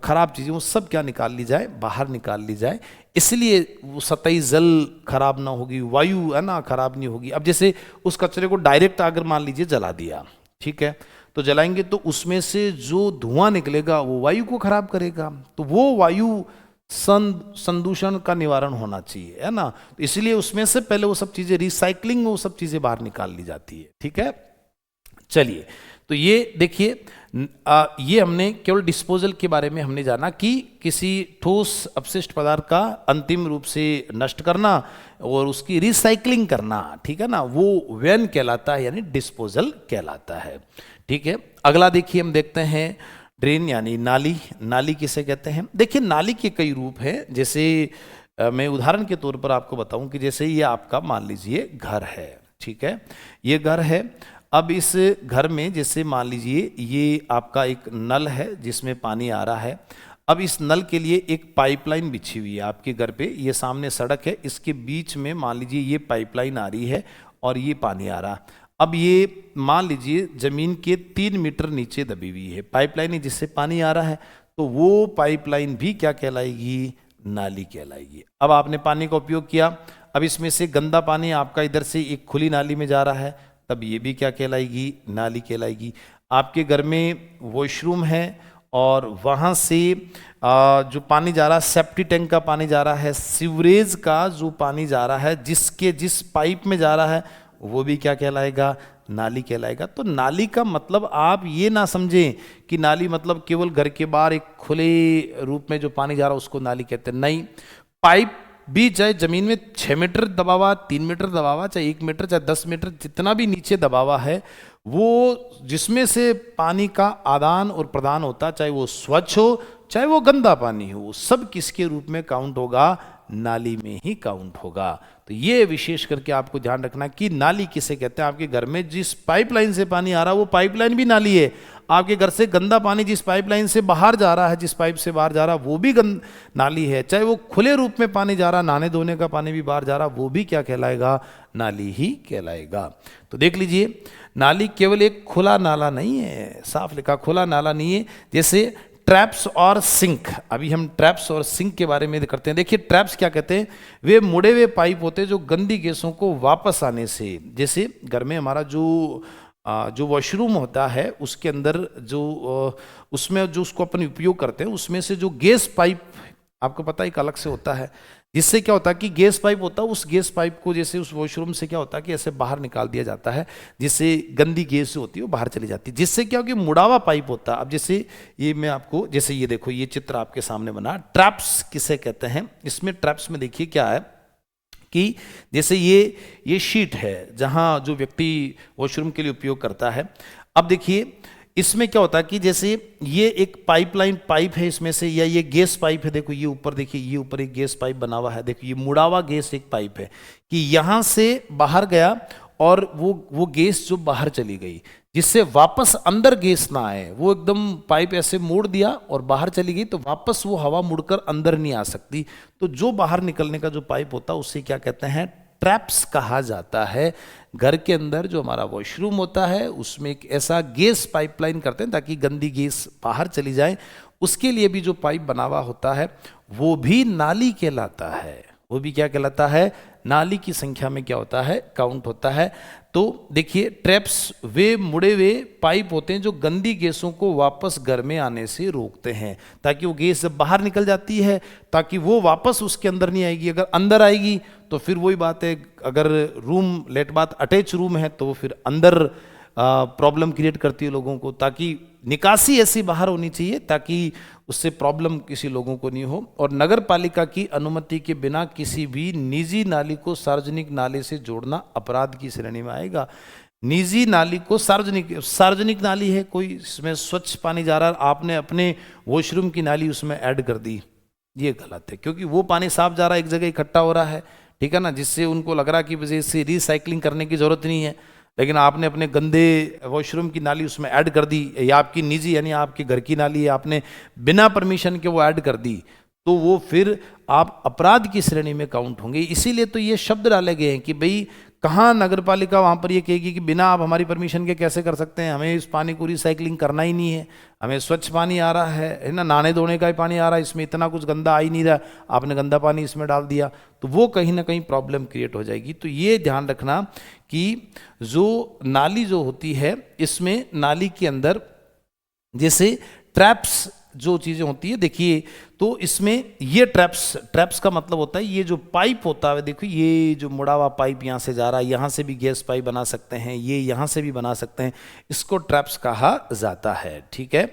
खराब चीजें वो सब क्या निकाल ली जाए, बाहर निकाल ली जाए। इसलिए वो सतही जल खराब ना होगी, वायु है ना खराब नहीं होगी। अब जैसे उस कचरे को डायरेक्ट अगर मान लीजिए जला दिया, ठीक है, तो जलाएंगे तो उसमें से जो धुआं निकलेगा वो वायु को खराब करेगा, तो वो वायु संदूषण का निवारण होना चाहिए, है ना। तो इसलिए उसमें से पहले वो सब चीजें रिसाइकलिंग में वो सब चीजें बाहर निकाल ली जाती है, ठीक है। चलिए, तो ये देखिए, ये हमने केवल डिस्पोजल के बारे में हमने जाना कि किसी ठोस अपशिष्ट पदार्थ का अंतिम रूप से नष्ट करना और उसकी रिसाइकलिंग करना, ठीक है ना, वो व्यन कहलाता है यानी डिस्पोजल कहलाता है, ठीक है। अगला देखिए, हम देखते हैं ड्रेन यानी नाली। नाली किसे कहते हैं? देखिए नाली के कई रूप हैं। जैसे मैं उदाहरण के तौर पर आपको बताऊं कि जैसे ये आपका मान लीजिए घर है, ठीक है, ये घर है। अब इस घर में जैसे मान लीजिए ये आपका एक नल है जिसमें पानी आ रहा है। अब इस नल के लिए एक पाइपलाइन बिछी हुई है आपके घर पे, ये सामने सड़क है, इसके बीच में मान लीजिए ये पाइपलाइन आ रही है और ये पानी आ रहा। अब ये मान लीजिए जमीन के 3 मीटर नीचे दबी हुई है पाइपलाइन है जिससे पानी आ रहा है, तो वो पाइपलाइन भी क्या कहलाएगी? नाली कहलाएगी। अब आपने पानी का उपयोग किया, अब इसमें से गंदा पानी आपका इधर से एक खुली नाली में जा रहा है, तब ये भी क्या कहलाएगी? नाली कहलाएगी। आपके घर में वॉशरूम है और वहाँ से जो पानी जा रहा है, सेप्टी टैंक का पानी जा रहा है, सीवरेज का जो पानी जा रहा है, जिस पाइप में जा रहा है, वो भी क्या कहलाएगा? नाली कहलाएगा। तो नाली का मतलब आप ये ना समझें कि नाली मतलब केवल घर के बाहर एक खुले रूप में जो पानी जा रहा है उसको नाली कहते हैं, नहीं। पाइप भी चाहे जमीन में 6 मीटर दबा हुआ, 3 मीटर दबा हुआ, चाहे 1 मीटर, चाहे 10 मीटर, जितना भी नीचे दबा हुआ है, वो जिसमें से पानी का आदान और प्रदान होता, चाहे वो स्वच्छ हो चाहे वो गंदा पानी हो, सब किसके रूप में काउंट होगा? नाली में ही काउंट होगा। तो ये विशेष करके आपको ध्यान रखना कि नाली किसे कहते हैं। आपके घर में जिस पाइपलाइन से पानी आ रहा है वो पाइपलाइन भी नाली है। आपके घर से गंदा पानी जिस पाइपलाइन से बाहर जा रहा है, जिस पाइप से बाहर जा रहा है, वो भी नाली है। चाहे वो खुले रूप में पानी जा रहा, नहाने धोने का पानी भी बाहर जा रहा, वो भी क्या कहलाएगा? नाली ही कहलाएगा। तो देख लीजिए, नाली केवल एक खुला नाला नहीं है, साफ लिखा खुला नाला नहीं है। जैसे ट्रैप्स और सिंक, अभी हम ट्रैप्स और सिंक के बारे में करते हैं। देखिए ट्रैप्स क्या कहते हैं? वे मुड़े हुए पाइप होते हैं जो गंदी गैसों को वापस आने से, जैसे घर में हमारा जो वॉशरूम होता है उसके अंदर उसमें जो उसको अपन उपयोग करते हैं, उसमें से जो गैस पाइप आपको पता है एक अलग से होता है, जिससे क्या होता है कि गैस पाइप होता है, उस गैस पाइप को जैसे उस वॉशरूम से क्या होता है कि ऐसे बाहर निकाल दिया जाता है, जिससे गंदी गैस होती है वो बाहर चली जाती है। जिससे क्या हो कि मुड़ावा पाइप होता है। अब जैसे ये मैं आपको, जैसे ये देखो, ये चित्र आपके सामने बना, ट्रैप्स किसे कहते हैं? इसमें ट्रैप्स में देखिए क्या है कि जैसे ये शीट है जहां जो व्यक्ति वॉशरूम के लिए उपयोग करता है। अब देखिए इसमें क्या होता है कि जैसे ये एक पाइप है इसमें से, या ये गैस पाइप है, देखो ये ऊपर, देखिए ये ऊपर एक गैस पाइप बना हुआ है, देखो ये मुड़ावा गैस एक पाइप है कि यहां से बाहर गया और वो गैस जो बाहर चली गई, जिससे वापस अंदर गैस ना आए, वो एकदम पाइप ऐसे मोड़ दिया और बाहर चली गई, तो वापस वो हवा मुड़कर अंदर नहीं आ सकती। तो जो बाहर निकलने का जो पाइप होता है उसे क्या कहते हैं? ट्रैप्स कहा जाता है। घर के अंदर जो हमारा वॉशरूम होता है उसमें एक ऐसा गैस पाइपलाइन करते हैं ताकि गंदी गैस बाहर चली जाए, उसके लिए भी जो पाइप बना हुआ होता है वो भी नाली कहलाता है। वो भी क्या कहलाता है? नाली की संख्या में क्या होता है? काउंट होता है। तो देखिए ट्रैप्स वे मुड़े हुए पाइप होते हैं जो गंदी गैसों को वापस घर में आने से रोकते हैं, ताकि वो गैस जब बाहर निकल जाती है ताकि वो वापस उसके अंदर नहीं आएगी। अगर अंदर आएगी तो फिर वही बात है, अगर रूम लेट बात अटैच रूम है तो वो फिर अंदर प्रॉब्लम क्रिएट करती है लोगों को। ताकि निकासी ऐसी बाहर होनी चाहिए ताकि उससे प्रॉब्लम किसी लोगों को नहीं हो। और नगर पालिका की अनुमति के बिना किसी भी निजी नाली को सार्वजनिक नाले से जोड़ना अपराध की श्रेणी में आएगा। निजी नाली को सार्वजनिक नाली है, कोई इसमें स्वच्छ पानी जा रहा है, आपने अपने वॉशरूम की नाली उसमें ऐड कर दी, ये गलत है, क्योंकि वो पानी साफ जा रहा है, एक जगह इकट्ठा हो रहा है, ठीक है ना, जिससे उनको लग रहा है कि वजह से रिसाइकलिंग करने की जरूरत नहीं है। लेकिन आपने अपने गंदे वॉशरूम की नाली उसमें ऐड कर दी, या आपकी निजी यानी आपके घर की नाली है, आपने बिना परमिशन के वो ऐड कर दी, तो वो फिर आप अपराध की श्रेणी में काउंट होंगे। इसीलिए तो ये शब्द डाले गए हैं कि भाई कहाँ नगर पालिका वहाँ पर ये कहेगी कि बिना आप हमारी परमिशन के कैसे कर सकते हैं, हमें इस पानी को रिसाइकलिंग करना ही नहीं है, हमें स्वच्छ पानी आ रहा है ना, नहाने धोने का ही पानी आ रहा है, इसमें इतना कुछ गंदा आ ही नहीं रहा, आपने गंदा पानी इसमें डाल दिया, तो वो कहीं ना कहीं प्रॉब्लम क्रिएट हो जाएगी। तो ये ध्यान रखना कि जो नाली जो होती है, इसमें नाली के अंदर जैसे ट्रैप्स जो चीज़ें होती है, देखिए तो इसमें ये ट्रैप्स का मतलब होता है ये जो पाइप होता है, देखो ये जो मुड़ा हुआ पाइप यहाँ से जा रहा है, यहाँ से भी गैस पाइप बना सकते हैं, ये यहाँ से भी बना सकते हैं, इसको ट्रैप्स कहा जाता है, ठीक है।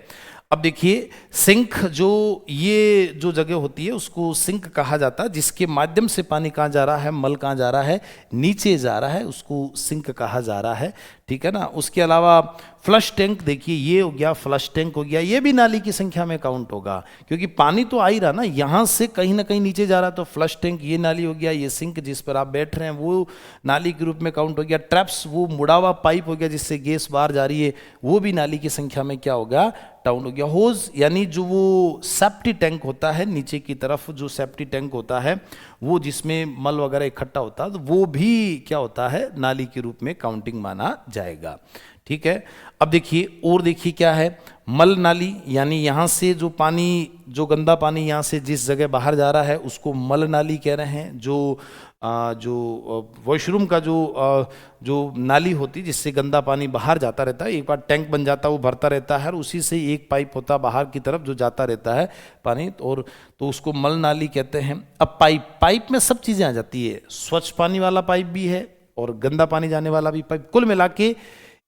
अब देखिए सिंक, जो ये जो जगह होती है उसको सिंक कहा जाता है, जिसके माध्यम से पानी कहाँ जा रहा है, मल कहाँ जा रहा है, नीचे जा रहा है, उसको सिंक कहा जा रहा है, ठीक है ना। उसके अलावा फ्लश टैंक, देखिए ये हो गया, फ्लश टैंक हो गया, ये भी नाली की संख्या में काउंट होगा, क्योंकि पानी तो आ ही रहा ना, यहाँ से कहीं ना कहीं नीचे जा रहा, तो फ्लश टैंक ये नाली हो गया। ये सिंक जिस पर आप बैठ रहे हैं वो नाली के रूप में काउंट हो गया। ट्रैप्स, वो मुड़ा हुआ पाइप हो गया जिससे गैस बाहर जा रही है, वो भी नाली की संख्या में क्या होगा, काउंट हो गया। होज यानी जो वो सेप्टी टैंक होता है, नीचे की तरफ जो सेप्टी टैंक होता है, वो जिसमें मल वगैरह इकट्ठा होता है, तो वो भी क्या होता है, नाली के रूप में काउंटिंग माना जाएगा। ठीक है। अब देखिए और देखिए क्या है, मल नाली, यानी यहाँ से जो पानी, जो गंदा पानी यहाँ से जिस जगह बाहर जा रहा है उसको मल नाली कह रहे हैं। जो वॉशरूम का जो नाली होती है जिससे गंदा पानी बाहर जाता रहता है, एक बार टैंक बन जाता है, वो भरता रहता है और उसी से एक पाइप होता है बाहर की तरफ जो जाता रहता है पानी, और तो उसको मल नाली कहते हैं। अब पाइप में सब चीज़ें आ जाती है, स्वच्छ पानी वाला पाइप भी है और गंदा पानी जाने वाला भी पाइप। कुल मिला के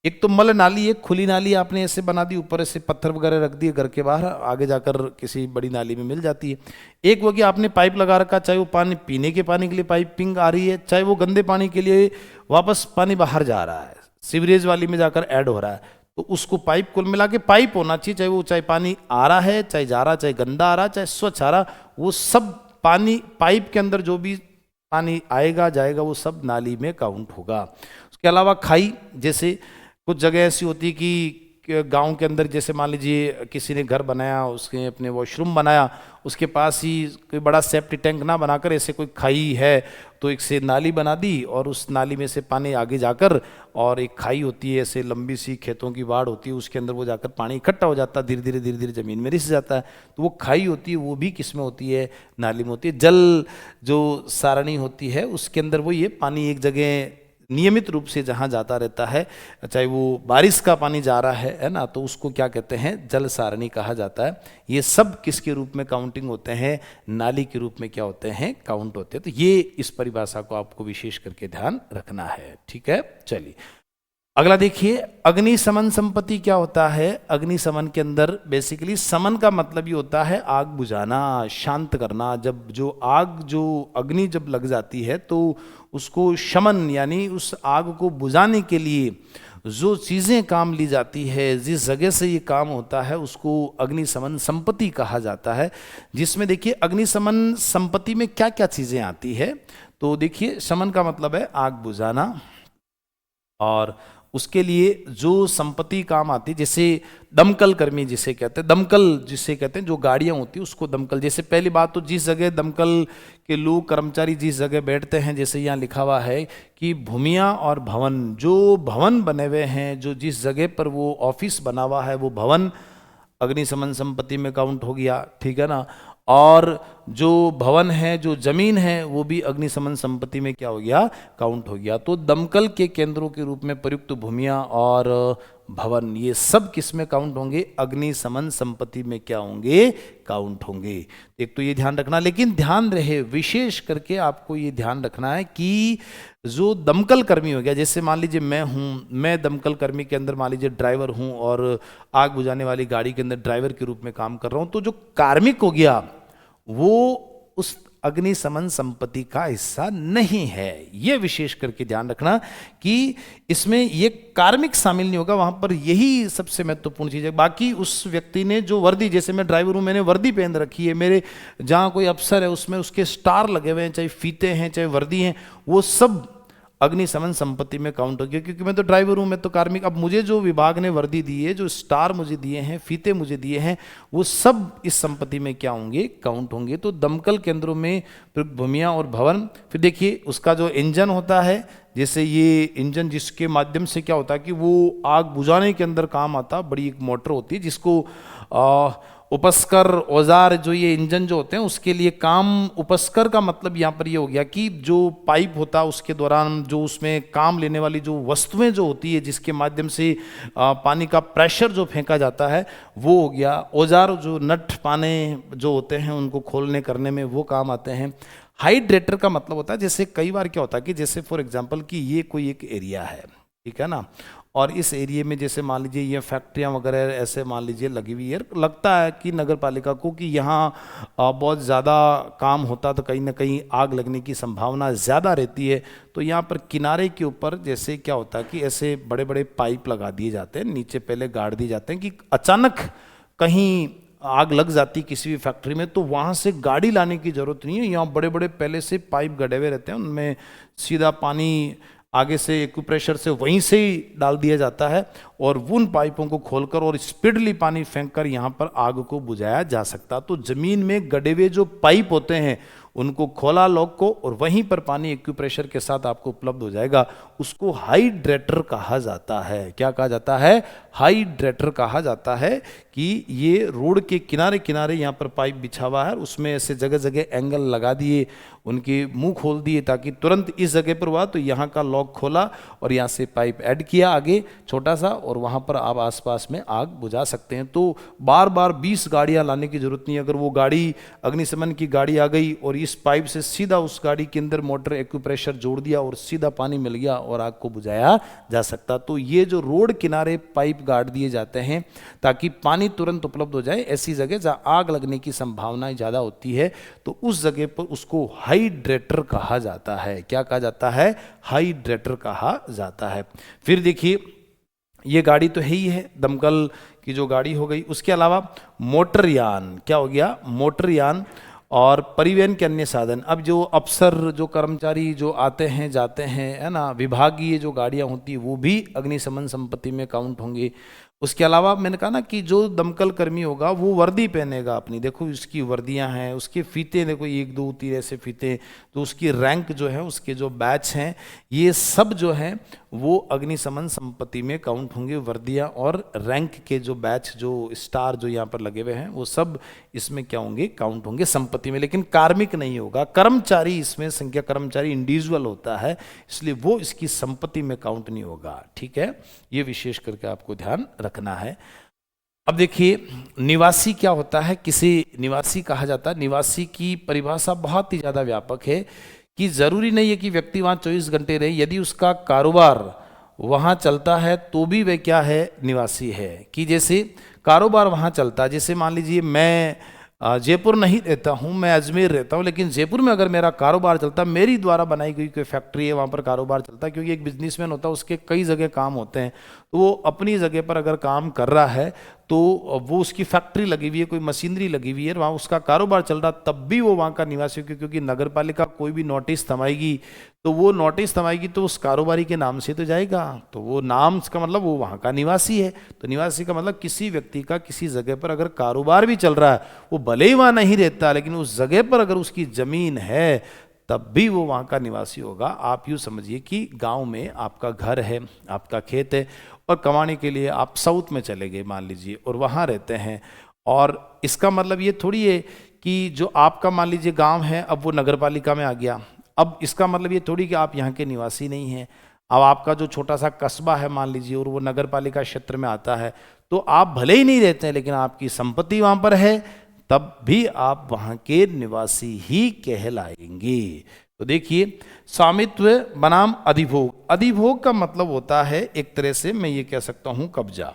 एक तो मल नाली, एक खुली नाली आपने ऐसे बना दी, ऊपर ऐसे पत्थर वगैरह रख दिए घर के बाहर, आगे जाकर किसी बड़ी नाली में मिल जाती है। एक वो कि आपने पाइप लगा रखा, चाहे वो पानी पीने के पानी के लिए पाइपिंग आ रही है, चाहे वो गंदे पानी के लिए वापस पानी बाहर जा रहा है, सीवरेज वाली में जाकर ऐड हो रहा है, तो उसको पाइप, कुल मिला के पाइप होना चाहिए, चाहे पानी आ रहा है, चाहे जा रहा, चाहे गंदा आ रहा, चाहे स्वच्छ आ रहा, वो सब पानी पाइप के अंदर जो भी पानी आएगा जाएगा वो सब नाली में काउंट होगा। उसके अलावा खाई, जैसे कुछ जगह ऐसी होती है कि गांव के अंदर, जैसे मान लीजिए किसी ने घर बनाया, उसके अपने वॉशरूम बनाया, उसके पास ही कोई बड़ा सेफ्टी टैंक ना बनाकर ऐसे कोई खाई है तो एक से नाली बना दी और उस नाली में से पानी आगे जाकर, और एक खाई होती है ऐसे लंबी सी खेतों की बाड़ होती है, उसके अंदर वो जाकर पानी इकट्ठा हो जाता है, धीरे धीरे ज़मीन में रिस जाता है, तो वो खाई होती है, वो भी किस में होती है, नाली में होती है। जल जो सारणी होती है उसके अंदर वो ये पानी एक जगह नियमित रूप से जहाँ जाता रहता है, चाहे वो बारिश का पानी जा रहा है ना, तो उसको क्या कहते हैं, जल सारणी कहा जाता है। ये सब किसके रूप में काउंटिंग होते हैं, नाली के रूप में क्या होते हैं, काउंट होते हैं। तो ये इस परिभाषा को आपको विशेष करके ध्यान रखना है। ठीक है, चलिए अगला देखिए, अग्निशमन संपत्ति क्या होता है। अग्निशमन के अंदर बेसिकली समन का मतलब ये होता है आग बुझाना, शांत करना। जब जो आग, जो अग्नि जब लग जाती है तो उसको शमन यानी उस आग को बुझाने के लिए जो चीज़ें काम ली जाती है, जिस जगह से ये काम होता है, उसको अग्निशमन संपत्ति कहा जाता है। जिसमें देखिए अग्निशमन संपत्ति में क्या क्या चीज़ें आती है, तो देखिए शमन का मतलब है आग बुझाना, और उसके लिए जो संपत्ति काम आती है, जैसे दमकल कर्मी जिसे कहते हैं, दमकल जिसे कहते हैं, जो गाड़ियां होती है उसको दमकल। जैसे पहली बात तो जिस जगह दमकल के लोग कर्मचारी जिस जगह बैठते हैं, जैसे यहाँ लिखा हुआ है कि भूमिया और भवन, जो भवन बने हुए हैं, जो जिस जगह पर वो ऑफिस बना हुआ है वो भवन अग्निशमन संपत्ति में काउंट हो गया। ठीक है ना। और जो भवन है, जो जमीन है, वो भी अग्निशमन संपत्ति में क्या हो गया, काउंट हो गया। तो दमकल के केंद्रों के रूप में प्रयुक्त भूमिया और भवन, ये सब किस में काउंट होंगे, अग्निशमन संपत्ति में क्या होंगे, काउंट होंगे। एक तो ये ध्यान रखना, लेकिन ध्यान रहे विशेष करके आपको ये ध्यान रखना है कि जो दमकल कर्मी हो गया, जैसे मान लीजिए मैं हूँ, मैं दमकल कर्मी के अंदर मान लीजिए ड्राइवर हूँ और आग बुझाने वाली गाड़ी के अंदर ड्राइवर के रूप में काम कर रहा हूँ, तो जो कार्मिक हो गया वो उस अग्निशमन संपत्ति का हिस्सा नहीं है। यह विशेष करके ध्यान रखना कि इसमें ये कार्मिक शामिल नहीं होगा, वहां पर यही सबसे महत्वपूर्ण चीज है। बाकी उस व्यक्ति ने जो वर्दी, जैसे मैं ड्राइवर हूं, मैंने वर्दी पहन रखी है, मेरे जहां कोई अफसर है उसमें उसके स्टार लगे हुए हैं, चाहे फीते हैं चाहे वर्दी हैं, वो सब अग्निशमन संपत्ति में काउंट हो गया, क्योंकि मैं तो ड्राइवर हूं, मैं तो कार्मिक। अब मुझे जो विभाग ने वर्दी दी है, जो स्टार मुझे दिए हैं, फीते मुझे दिए हैं, वो सब इस संपत्ति में क्या होंगे, काउंट होंगे। तो दमकल केंद्रों में भूमिया और भवन। फिर देखिए उसका जो इंजन होता है, जैसे ये इंजन जिसके माध्यम से क्या होता है कि वो आग बुझाने के अंदर काम आता, बड़ी एक मोटर होती है जिसको उपस्कर औजार, जो ये इंजन जो होते हैं उसके लिए काम, उपस्कर का मतलब यहाँ पर ये हो गया कि जो पाइप होता है उसके दौरान जो उसमें काम लेने वाली जो वस्तुएं जो होती है, जिसके माध्यम से पानी का प्रेशर जो फेंका जाता है, वो हो गया। औजार जो नट पाने जो होते हैं उनको खोलने करने में वो काम आते हैं। हाइड्रेटर का मतलब होता है, जैसे कई बार क्या होता है कि जैसे फॉर एग्जाम्पल कि ये कोई एक एरिया है, ठीक है ना। और इस एरिया में जैसे मान लीजिए ये फैक्ट्रियां वगैरह ऐसे मान लीजिए लगी हुई है, लगता है कि नगर पालिका को कि यहाँ बहुत ज़्यादा काम होता तो कहीं ना कहीं आग लगने की संभावना ज़्यादा रहती है। तो यहाँ पर किनारे के ऊपर जैसे क्या होता है कि ऐसे बड़े बड़े पाइप लगा दिए जाते हैं, नीचे पहले गाड़ दिए जाते हैं कि अचानक कहीं आग लग जाती किसी भी फैक्ट्री में तो वहाँ से गाड़ी लाने की ज़रूरत नहीं है। यहाँ बड़े बड़े पहले से पाइप गड़े हुए रहते हैं, उनमें सीधा पानी आगे से एक्यूप्रेशर से वहीं से ही डाल दिया जाता है और उन पाइपों को खोलकर और स्पीडली पानी फेंककर यहाँ पर आग को बुझाया जा सकता। तो ज़मीन में गड़े हुए जो पाइप होते हैं उनको खोला लॉक को और वहीं पर पानी एक्यूप्रेशर के साथ आपको उपलब्ध हो जाएगा। उसको हाइड्रेटर कहा जाता है। क्या कहा जाता है? हाइड्रेटर कहा जाता है कि ये रोड के किनारे किनारे यहाँ पर पाइप बिछा हुआ है, उसमें ऐसे जगह जगह एंगल लगा दिए, उनके मुंह खोल दिए ताकि तुरंत इस जगह पर हुआ तो यहाँ का लॉक खोला और यहाँ से पाइप ऐड किया आगे छोटा सा और वहाँ पर आप आसपास में आग बुझा सकते हैं। तो बार बार 20 गाड़ियाँ लाने की जरूरत नहीं। अगर वो गाड़ी अग्निशमन की गाड़ी आ गई और इस पाइप से सीधा उस गाड़ी के अंदर मोटर एक्यूप्रेशर जोड़ दिया और सीधा पानी मिल गया और आग को बुझाया जा सकता। तो ये जो रोड किनारे पाइप गाड़ दिए जाते हैं ताकि पानी तुरंत उपलब्ध हो जाए, ऐसी जगह जहाँ आग लगने की संभावनाएं ज़्यादा होती है तो उस जगह पर उसको हाइड्रेटर कहा जाता है। क्या कहा जाता है? हाइड्रेटर कहा जाता है। फिर देखिए ये गाड़ी तो है ही है, दमकल की जो गाड़ी हो गई, उसके अलावा मोटरयान। क्या हो गया? मोटरयान और परिवहन के अन्य साधन। अब जो अफसर जो कर्मचारी जो आते हैं जाते हैं है ना, विभागीय जो गाड़ियां होती है वो भी अग्निशमन संपत्ति में काउंट होंगी। उसके अलावा मैंने कहा ना कि जो दमकल कर्मी होगा वो वर्दी पहनेगा अपनी, देखो उसकी वर्दियां हैं, उसके फीते देखो 1 2 3 ऐसे फीते, तो उसकी रैंक जो है, उसके जो बैच हैं, ये सब जो हैं वो अग्निशमन संपत्ति में काउंट होंगे। वर्दियां और रैंक के जो बैच जो स्टार जो यहाँ पर लगे हुए हैं वो सब इसमें क्या होंगे? काउंट होंगे संपत्ति में। लेकिन कार्मिक नहीं होगा, कर्मचारी इसमें संख्या, कर्मचारी इंडिविजुअल होता है इसलिए वो इसकी संपत्ति में काउंट नहीं होगा। ठीक है, ये विशेष करके आपको ध्यान रखना है। अब देखिए निवासी क्या होता है, किसे निवासी कहा जाता है? निवासी की परिभाषा बहुत ही ज़्यादा व्यापक है कि जरूरी नहीं है कि व्यक्ति वहाँ 24 घंटे रहे। यदि उसका कारोबार वहाँ चलता है तो भी वह क्या है? निवासी है। कि जैसे कारोबार वहाँ चलता है, जैसे मान लीजिए मैं जयपुर नहीं रहता हूँ, मैं अजमेर रहता हूँ, लेकिन जयपुर में अगर मेरा कारोबार चलता, मेरी द्वारा बनाई गई कोई फैक्ट्री है वहाँ पर कारोबार चलता है, क्योंकि एक बिजनेसमैन होता है उसके कई जगह काम होते हैं, तो वो अपनी जगह पर अगर काम कर रहा है तो वो उसकी फैक्ट्री लगी हुई है, कोई मशीनरी लगी हुई है, वहाँ उसका कारोबार चल रहा, तब भी वो वहाँ का निवासी हो, क्योंकि नगर पालिका कोई भी नोटिस थमाएगी तो वो नोटिस थमाएगी तो उस कारोबारी के नाम से तो जाएगा, तो वो नाम का मतलब वो वहाँ का निवासी है। तो निवासी का मतलब किसी व्यक्ति का किसी जगह पर अगर कारोबार भी चल रहा है, वो भले ही वहाँ नहीं रहता लेकिन उस जगह पर अगर उसकी जमीन है तब भी वो वहाँ का निवासी होगा। आप यूँ समझिए कि गांव में आपका घर है, आपका खेत है और कमाने के लिए आप साउथ में चले गए मान लीजिए और वहाँ रहते हैं, और इसका मतलब ये थोड़ी है कि जो आपका मान लीजिए गांव है अब वो नगर पालिका में आ गया। अब इसका मतलब ये थोड़ी कि आप यहाँ के निवासी नहीं हैं। अब आपका जो छोटा सा कस्बा है मान लीजिए और वो नगर पालिका क्षेत्र में आता है, तो आप भले ही नहीं रहते हैं लेकिन आपकी संपत्ति वहाँ पर है, तब भी आप वहाँ के निवासी ही कहलाएंगे। तो देखिए स्वामित्व बनाम अधिभोग। अधिभोग का मतलब होता है एक तरह से मैं ये कह सकता हूँ कब्जा।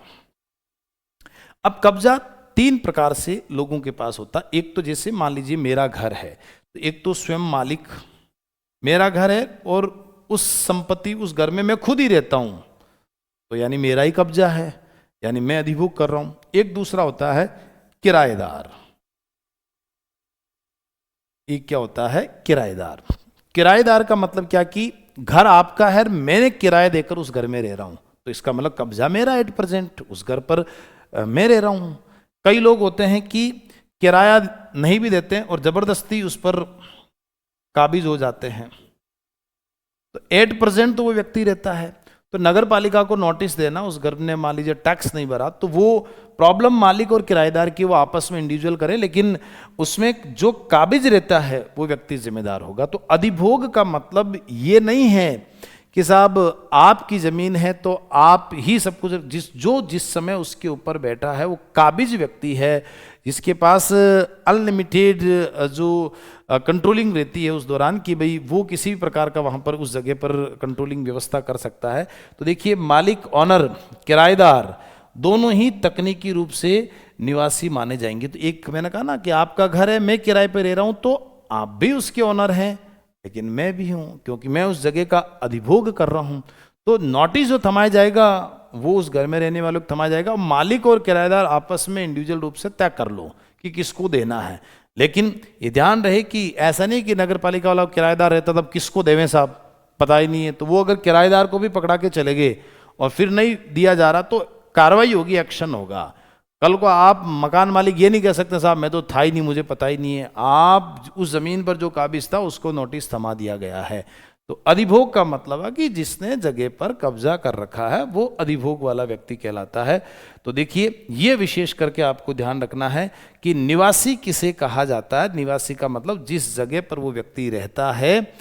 अब कब्जा 3 प्रकार से लोगों के पास होता है। एक तो जैसे मान लीजिए मेरा घर है, तो एक तो स्वयं मालिक, मेरा घर है और उस संपत्ति उस घर में मैं खुद ही रहता हूं, तो यानी मेरा ही कब्जा है, यानी मैं अधिभोग कर रहा हूं। एक दूसरा होता है किराएदार। एक क्या होता है? किराएदार। किराएदार का मतलब क्या कि घर आपका है, मैंने किराया देकर उस घर में रह रहा हूं, तो इसका मतलब कब्जा मेरा 8%, उस घर पर मैं रह रहा हूं। कई लोग होते हैं कि किराया नहीं भी देते हैं और जबरदस्ती उस पर काबिज हो जाते हैं, तो 8% तो वो व्यक्ति रहता है। तो नगर पालिका को नोटिस देना, उस घर ने मान लीजिए टैक्स नहीं भरा, तो वो प्रॉब्लम मालिक और किराएदार की वो आपस में इंडिविजुअल करें, लेकिन उसमें जो काबिज रहता है वो व्यक्ति जिम्मेदार होगा। तो अधिभोग का मतलब ये नहीं है कि साहब आपकी जमीन है तो आप ही सब कुछ, जिस समय उसके ऊपर बैठा है वो काबिज व्यक्ति है, जिसके पास अनलिमिटेड जो कंट्रोलिंग रहती है उस दौरान कि भाई वो किसी भी प्रकार का वहाँ पर उस जगह पर कंट्रोलिंग व्यवस्था कर सकता है। तो देखिए मालिक, ऑनर, किराएदार दोनों ही तकनीकी रूप से निवासी माने जाएंगे। तो एक मैंने कहा ना कि आपका घर है, मैं किराए पे रह रहा हूँ, तो आप भी उसके ऑनर हैं, लेकिन मैं भी हूँ क्योंकि मैं उस जगह का अधिभोग कर रहा हूँ। तो नोटिस जो थमाया जाएगा वो उस घर में रहने वालों को थमाया जाएगा। मालिक और किराएदार आपस में इंडिविजुअल रूप से तय कर लो कि किसको देना है। लेकिन ये ध्यान रहे कि ऐसा नहीं कि नगर पालिका वाला किराएदार रहता तब किसको देवें साहब, पता ही नहीं है। तो वो अगर किराएदार को भी पकड़ा के चले गए और फिर नहीं दिया जा रहा तो कार्रवाई होगी, एक्शन होगा। कल को आप मकान मालिक ये नहीं कह सकते साहब मैं तो था ही नहीं, मुझे पता ही नहीं है। आप उस जमीन पर जो काबिज था उसको नोटिस थमा दिया गया है। तो अधिभोग का मतलब है कि जिसने जगह पर कब्जा कर रखा है वो अधिभोग वाला व्यक्ति कहलाता है। तो देखिए ये विशेष करके आपको ध्यान रखना है कि निवासी किसे कहा जाता है। निवासी का मतलब जिस जगह पर वो व्यक्ति रहता है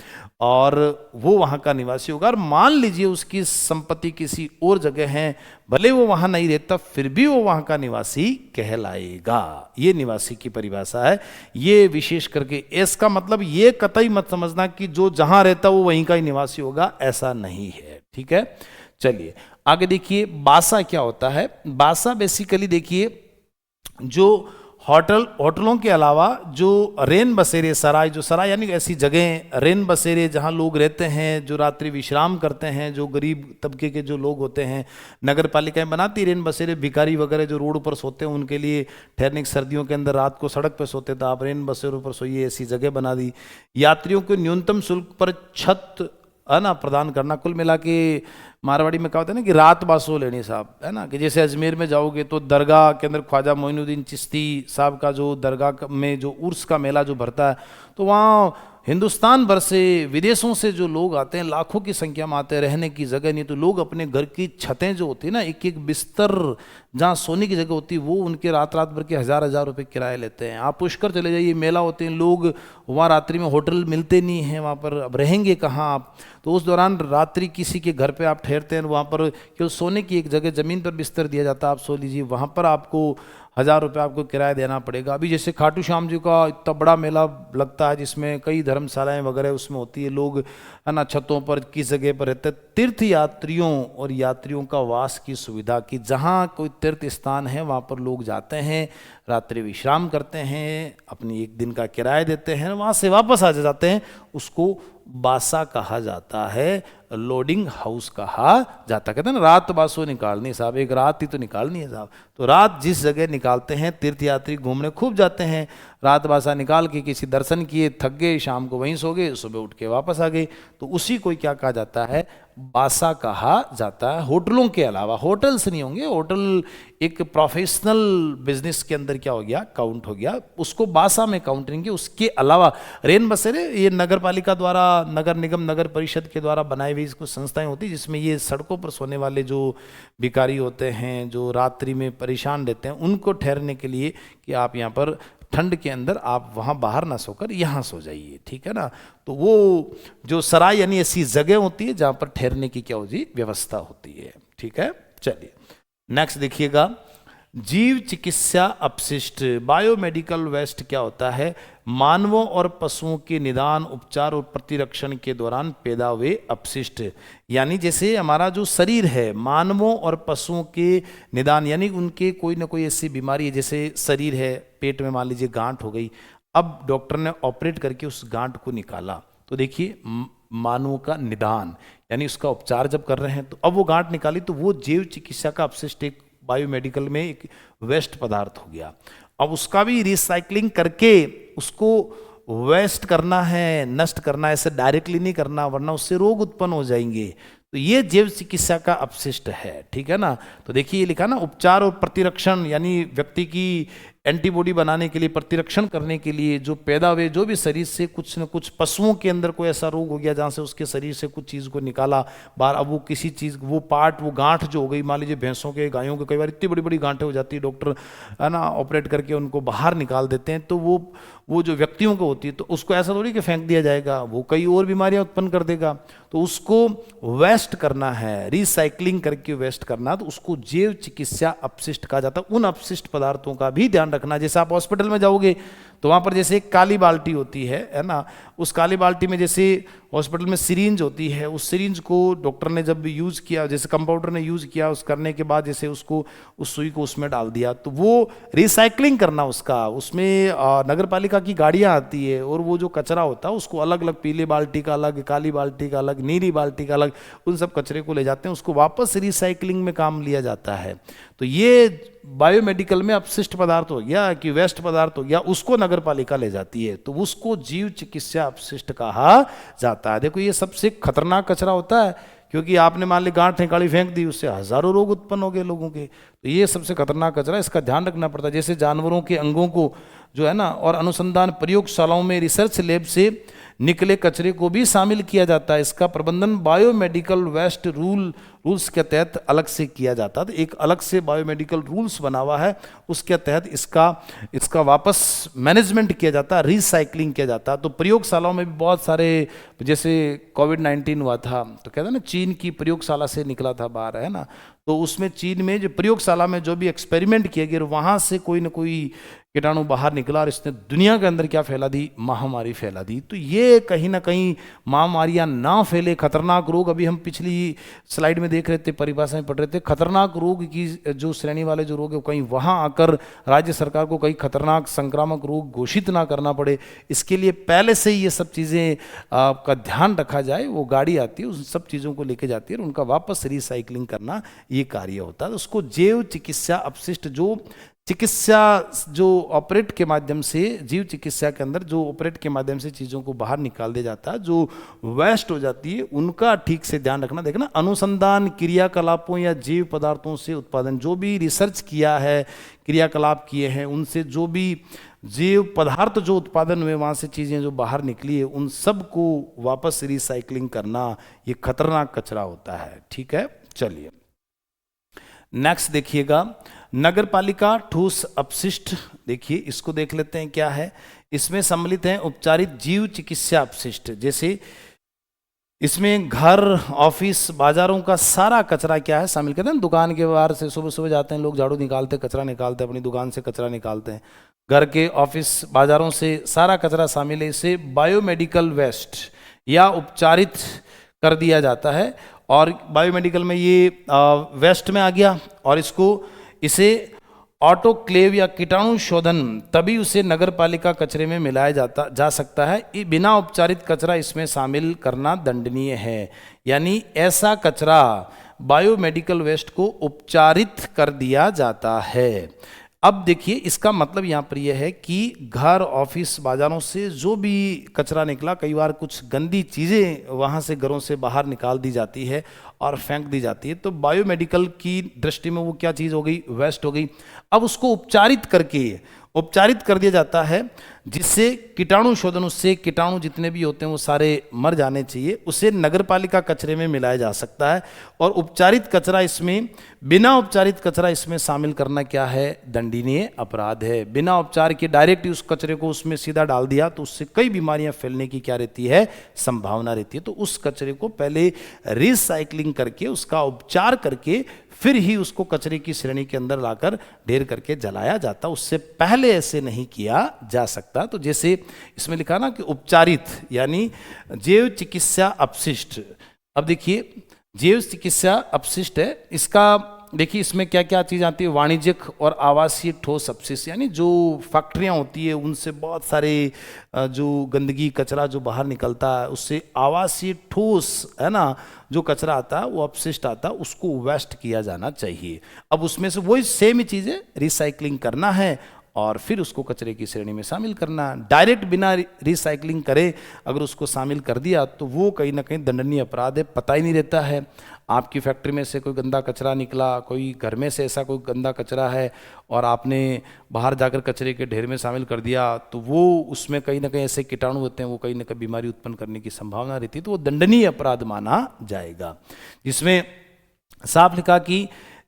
और वो वहाँ का निवासी होगा। और मान लीजिए उसकी संपत्ति किसी और जगह है, भले वो वहाँ नहीं रहता फिर भी वो वहाँ का निवासी कहलाएगा। ये निवासी की परिभाषा है। ये विशेष करके इसका मतलब ये कतई मत समझना कि जो जहाँ रहता वो वहीं का ही निवासी होगा, ऐसा नहीं है। ठीक है, चलिए आगे देखिए बासा क्या होता है। बासा बेसिकली देखिए जो होटलों के अलावा जो रेन बसेरे, सराय, जो सराय यानी ऐसी जगह रेन बसेरे जहाँ लोग रहते हैं, जो रात्रि विश्राम करते हैं, जो गरीब तबके के जो लोग होते हैं, नगर पालिकाएं बनाती रेन बसेरे। भिखारी वगैरह जो रोड पर सोते हैं उनके लिए ठहरने की, सर्दियों के अंदर रात को सड़क पर सोते थे, आप रेन बसेरों पर सोइए, ऐसी जगह बना दी। यात्रियों को न्यूनतम शुल्क पर छत है ना प्रदान करना। कुल मिला के मारवाड़ी में कहा होता है ना कि रात बासो लेनी साहब, है ना, कि जैसे अजमेर में जाओगे तो दरगाह के अंदर ख्वाजा मोइनुद्दीन चिश्ती साहब का जो दरगाह में जो उर्स का मेला जो भरता है, तो वहाँ हिंदुस्तान भर से, विदेशों से जो लोग आते हैं, लाखों की संख्या में आते हैं, रहने की जगह नहीं, तो लोग अपने घर की छतें जो होती है ना, एक एक बिस्तर जहाँ सोने की जगह होती है, वो उनके रात रात भर के हजार हजार रुपए किराए लेते हैं। आप पुष्कर चले जाइए, मेला होते हैं, लोग वहाँ रात्रि में होटल मिलते नहीं हैं वहाँ पर, अब रहेंगे कहाँ आप। तो उस दौरान रात्रि किसी के घर पे आप ठहरते हैं, वहाँ पर केवल सोने की एक जगह ज़मीन पर बिस्तर दिया जाता है, आप सो लीजिए, वहाँ पर आपको 1000 रुपये आपको किराया देना पड़ेगा। अभी जैसे खाटू श्याम जी का इतना बड़ा मेला लगता है जिसमें कई धर्मशालाएं वगैरह उसमें होती है, लोग है ना छतों पर किस जगह पर रहते हैं। तीर्थ यात्रियों और यात्रियों का वास की सुविधा की, जहाँ कोई तीर्थ स्थान है वहाँ पर लोग जाते हैं, रात्रि विश्राम करते हैं, अपनी एक दिन का किराया देते हैं, वहाँ से वापस आ जाते हैं, उसको बासा कहा जाता है, लोडिंग हाउस कहा जाता है। कहते हैं ना रात बासो निकालनी साहब, एक रात ही तो निकालनी है साहब। तो रात जिस जगह निकालते हैं, तीर्थयात्री घूमने खूब जाते हैं, रात बासा निकाल के किसी दर्शन किए, थक गए, शाम को वहीं सो गए, सुबह उठ के वापस आ गए, तो उसी को क्या कहा जाता है, बासा कहा जाता है। होटलों के अलावा, होटल्स नहीं होंगे, होटल एक प्रोफेशनल बिजनेस के अंदर क्या हो गया, काउंट हो गया, उसको बासा में काउंट नहीं किया। उसके अलावा रेन बसेरे ये नगर पालिका द्वारा, नगर निगम, नगर परिषद के द्वारा बनाई हुई कुछ संस्थाएं होती है जिसमें ये सड़कों पर सोने वाले जो भिखारी होते हैं, जो रात्रि में परेशान रहते हैं, उनको ठहरने के लिए कि आप यहाँ पर ठंड के अंदर आप वहाँ बाहर ना सोकर यहाँ सो जाइए, ठीक है ना। तो वो जो सराय यानी ऐसी जगह होती है जहाँ पर ठहरने की क्या होती है, व्यवस्था होती है, ठीक है। चलिए नेक्स्ट देखिएगा, जीव चिकित्सा अपशिष्ट, बायोमेडिकल वेस्ट क्या होता है, मानवों और पशुओं के निदान, उपचार और प्रतिरक्षण के दौरान पैदा हुए अपशिष्ट। यानी जैसे हमारा जो शरीर है, मानवों और पशुओं के निदान यानी उनके कोई ना कोई ऐसी बीमारी है, जैसे शरीर है, पेट में मान लीजिए गांठ हो गई, अब डॉक्टर ने ऑपरेट करके उस गांठ को निकाला, तो देखिए मानवों का निदान यानी उसका उपचार जब कर रहे हैं, तो अब वो गांठ निकाली, तो वो जैव चिकित्सा का अपशिष्ट एक बायोमेडिकल में एक वेस्ट पदार्थ हो गया। अब उसका भी रिसाइकलिंग करके उसको वेस्ट करना है, नष्ट करना है, ऐसे डायरेक्टली नहीं करना वरना उससे रोग उत्पन्न हो जाएंगे। तो ये जैव चिकित्सा का अपशिष्ट है, ठीक है ना। तो देखिए ये लिखा ना, उपचार और प्रतिरक्षण यानी व्यक्ति की एंटीबॉडी बनाने के लिए, प्रतिरक्षण करने के लिए जो पैदा हुए, जो भी शरीर से कुछ न कुछ, पशुओं के अंदर कोई ऐसा रोग हो गया जहाँ से उसके शरीर से कुछ चीज़ को निकाला बाहर, अब वो किसी चीज़, वो पार्ट, वो गांठ जो हो गई, मान लीजिए भैंसों के, गायों के कई बार इतनी बड़ी बड़ी गांठें हो जाती है, डॉक्टर है ना ऑपरेट करके उनको बाहर निकाल देते हैं, तो वो जो व्यक्तियों को होती है, तो उसको ऐसा थोड़ी कि फेंक दिया जाएगा, वो कई और बीमारियां उत्पन्न कर देगा। तो उसको वेस्ट करना है, रिसाइकलिंग करके वेस्ट करना, तो उसको जैव चिकित्सा अपशिष्ट कहा जाता है। उन अपशिष्ट पदार्थों का भी ध्यान रखना। जैसे आप हॉस्पिटल में जाओगे तो वहाँ पर जैसे एक काली बाल्टी होती है ना, उस काली बाल्टी में जैसे हॉस्पिटल में सिरिंज होती है, उस सिरिंज को डॉक्टर ने जब यूज़ किया, जैसे कंपाउंडर ने यूज़ किया, उस करने के बाद जैसे उसको उस सुई को उसमें डाल दिया, तो वो रिसाइकलिंग करना उसका। उसमें नगर पालिका की गाड़ियाँ आती है और वो जो कचरा होता है उसको अलग अलग, पीले बाल्टी का अलग, काली बाल्टी का अलग, नीली बाल्टी का अलग, उन सब कचरे को ले जाते हैं, उसको वापस रिसाइकलिंग में काम लिया जाता है। तो ये बायोमेडिकल में अपशिष्ट पदार्थ हो गया कि वेस्ट पदार्थ हो गया, उसको नगर पालिका ले जाती है, तो उसको जीव चिकित्सा अपशिष्ट कहा जाता है। देखो ये सबसे खतरनाक कचरा होता है, क्योंकि आपने मान ली गांठ निकाली फेंक दी, उससे हजारों रोग उत्पन्न हो गए लोगों के। तो ये सबसे खतरनाक कचरा, इसका ध्यान रखना पड़ता है। जैसे जानवरों के अंगों को जो है ना, और अनुसंधान प्रयोगशालाओं में रिसर्च लैब से निकले कचरे को भी शामिल किया जाता है। इसका प्रबंधन बायोमेडिकल वेस्ट रूल्स के तहत अलग से किया जाता है। तो एक अलग से बायोमेडिकल रूल्स बना हुआ है, उसके तहत इसका वापस मैनेजमेंट किया जाता है, रिसाइकलिंग किया जाता है। तो प्रयोगशालाओं में भी बहुत सारे, जैसे कोविड-19 हुआ था तो कहते हैं ना, चीन की प्रयोगशाला से निकला था बाहर, है ना, तो उसमें चीन में जो प्रयोगशाला में जो भी एक्सपेरिमेंट किए गए, वहाँ से कोई ना कोई कीटाणु बाहर निकला और इसने दुनिया के अंदर क्या फैला दी, महामारी फैला दी। तो ये कहीं ना कहीं महामारियां ना फैले, खतरनाक रोग, अभी हम पिछली स्लाइड में देख रहे थे, परिभाषा में पढ़ रहे थे, खतरनाक रोग की जो श्रेणी वाले जो रोग है, कहीं वहाँ आकर राज्य सरकार को कहीं खतरनाक संक्रामक रोग घोषित ना करना पड़े, इसके लिए पहले से ही ये सब चीज़ें का ध्यान रखा जाए। वो गाड़ी आती है, उन सब चीज़ों को लेके जाती है और उनका वापस रिसाइकलिंग करना ये कार्य होता है। उसको जैव चिकित्सा अपशिष्ट, जो चिकित्सा जो ऑपरेट के माध्यम से, जीव चिकित्सा के अंदर जो ऑपरेट के माध्यम से चीज़ों को बाहर निकाल दिया जाता है, जो वेस्ट हो जाती है, उनका ठीक से ध्यान रखना। देखना, अनुसंधान क्रियाकलापों या जीव पदार्थों से उत्पादन, जो भी रिसर्च किया है, क्रियाकलाप किए हैं, उनसे जो भी जीव पदार्थ जो उत्पादन हुए, वहाँ से चीज़ें जो बाहर निकली है, उन सब को वापस रिसाइकलिंग करना, ये खतरनाक कचरा होता है। ठीक है, चलिए नेक्स्ट देखिएगा, नगर पालिका ठोस अपशिष्ट। देखिए इसको देख लेते हैं क्या है। इसमें सम्मिलित हैं उपचारित जीव चिकित्सा अपशिष्ट, जैसे इसमें घर, ऑफिस, बाजारों का सारा कचरा क्या है शामिल करते हैं। दुकान के बाहर से सुबह सुबह जाते हैं लोग, झाड़ू निकालते, कचरा निकालते, अपनी दुकान से कचरा निकालते हैं। घर के, ऑफिस, बाजारों से सारा कचरा शामिल है। इसे बायोमेडिकल वेस्ट या उपचारित कर दिया जाता है, और बायोमेडिकल में ये वेस्ट में आ गया, और इसे ऑटोक्लेव या कीटाणु शोधन, तभी उसे नगर पालिका कचरे में मिलाया जा सकता है। बिना उपचारित कचरा इसमें शामिल करना दंडनीय है। यानी ऐसा कचरा, बायोमेडिकल वेस्ट को उपचारित कर दिया जाता है। अब देखिए इसका मतलब यहाँ पर यह है कि घर, ऑफिस, बाजारों से जो भी कचरा निकला, कई बार कुछ गंदी चीज़ें वहाँ से, घरों से बाहर निकाल दी जाती है और फेंक दी जाती है, तो बायोमेडिकल की दृष्टि में वो क्या चीज़ हो गई, वेस्ट हो गई। अब उसको उपचारित कर दिया जाता है, जिससे कीटाणु शोधन, उससे कीटाणु जितने भी होते हैं वो सारे मर जाने चाहिए, उसे नगरपालिका कचरे में मिलाया जा सकता है। और उपचारित कचरा इसमें, बिना उपचारित कचरा इसमें शामिल करना क्या है, दंडनीय अपराध है। बिना उपचार के डायरेक्ट उस कचरे को उसमें सीधा डाल दिया तो उससे कई बीमारियां फैलने की क्या रहती है, संभावना रहती है। तो उस कचरे को पहले रिसाइकलिंग करके, उसका उपचार करके, फिर ही उसको कचरे की श्रेणी के अंदर लाकर ढेर करके जलाया जाता। उससे पहले ऐसे नहीं किया जा सकता। तो जैसे इसमें लिखा ना कि उपचारित यानी जैव चिकित्सा अपशिष्ट। अब देखिए जैव चिकित्सा अपशिष्ट है, इसका देखिए इसमें क्या क्या चीज़ आती है, वाणिज्यिक और आवासीय ठोस अपशिष्ट, यानी जो फैक्ट्रियाँ होती है उनसे बहुत सारे जो गंदगी, कचरा जो बाहर निकलता है, उससे आवासीय ठोस, है ना, जो कचरा आता है, वो अपशिष्ट आता है, उसको वेस्ट किया जाना चाहिए। अब उसमें से वही सेम ही चीज़ें रिसाइकलिंग करना है और फिर उसको कचरे की श्रेणी में शामिल करना। डायरेक्ट बिना रिसाइकलिंग करे अगर उसको शामिल कर दिया तो वो कहीं ना कहीं दंडनीय अपराध है। पता ही नहीं रहता है, आपकी फैक्ट्री में से कोई गंदा कचरा निकला, कोई घर में से ऐसा कोई गंदा कचरा है और आपने बाहर जाकर कचरे के ढेर में शामिल कर दिया, तो वो उसमें कहीं ना कहीं ऐसे कीटाणु होते हैं, वो कहीं ना कहीं बीमारी उत्पन्न करने की संभावना रहती है, तो वो दंडनीय अपराध माना जाएगा। जिसमें साफ लिखा कि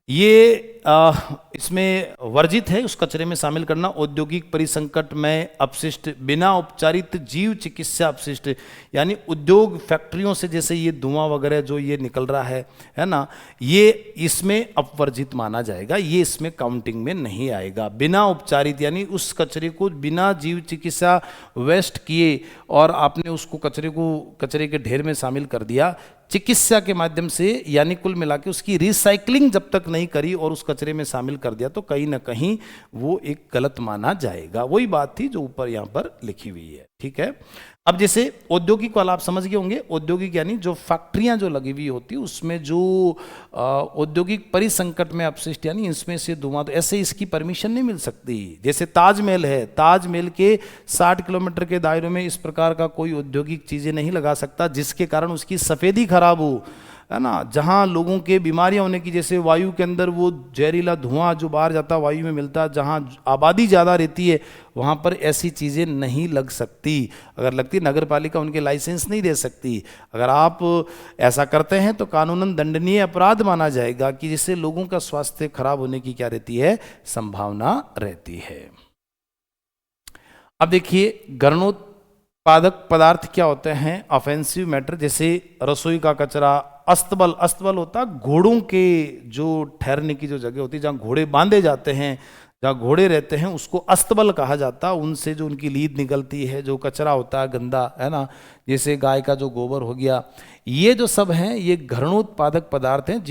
ये इसमें वर्जित है उस कचरे में शामिल करना औद्योगिक परिसंकट में अपशिष्ट, बिना उपचारित जीव चिकित्सा अपशिष्ट, यानी उद्योग फैक्ट्रियों से जैसे ये धुआं वगैरह जो ये निकल रहा है ना, ये इसमें अपवर्जित माना जाएगा, ये इसमें काउंटिंग में नहीं आएगा। बिना उपचारित यानी उस कचरे को बिना जीव चिकित्सा वेस्ट किए और आपने उसको कचरे के ढेर में शामिल कर दिया चिकित्सा के माध्यम से, यानी कुल मिला के उसकी रिसाइकलिंग जब तक नहीं करी और उस कचरे में शामिल कर दिया तो कहीं ना कहीं वो एक गलत माना जाएगा। वही बात थी जो ऊपर यहाँ पर लिखी हुई है, ठीक है। अब जैसे औद्योगिक वाला आप समझ गए होंगे, औद्योगिक यानी जो फैक्ट्रियां जो लगी हुई होती है उसमें जो औद्योगिक परिसंकट में अपशिष्ट यानी इसमें से धुआं, तो ऐसे इसकी परमिशन नहीं मिल सकती। जैसे ताजमहल है, ताजमहल के 60 किलोमीटर के दायरे में इस प्रकार का कोई औद्योगिक चीजें नहीं लगा सकता जिसके कारण उसकी सफेदी खराब हो, है ना। जहाँ लोगों के बीमारियां होने की, जैसे वायु के अंदर वो जहरीला धुआं जो बाहर जाता है वायु में मिलता है, जहाँ आबादी ज़्यादा रहती है वहाँ पर ऐसी चीज़ें नहीं लग सकती। अगर लगती नगर पालिका उनके लाइसेंस नहीं दे सकती। अगर आप ऐसा करते हैं तो कानूनन दंडनीय अपराध माना जाएगा कि जिससे लोगों का स्वास्थ्य खराब होने की क्या रहती है, संभावना रहती है। अब देखिए गर्णोत्पादक पदार्थ क्या होते हैं, ऑफेंसिव मैटर, जैसे रसोई का कचरा, अस्तबल, अस्तबल होता घोड़ों के जो ठहरने की जो जगह होती है जहाँ घोड़े बांधे जाते हैं, जहाँ घोड़े रहते हैं उसको अस्तबल कहा जाता है। उनसे जो उनकी लीद निकलती है, जो कचरा होता है गंदा, है ना, जैसे गाय का जो गोबर हो गया, ये जो सब हैं ये घरणोत्पादक पदार्थ हैं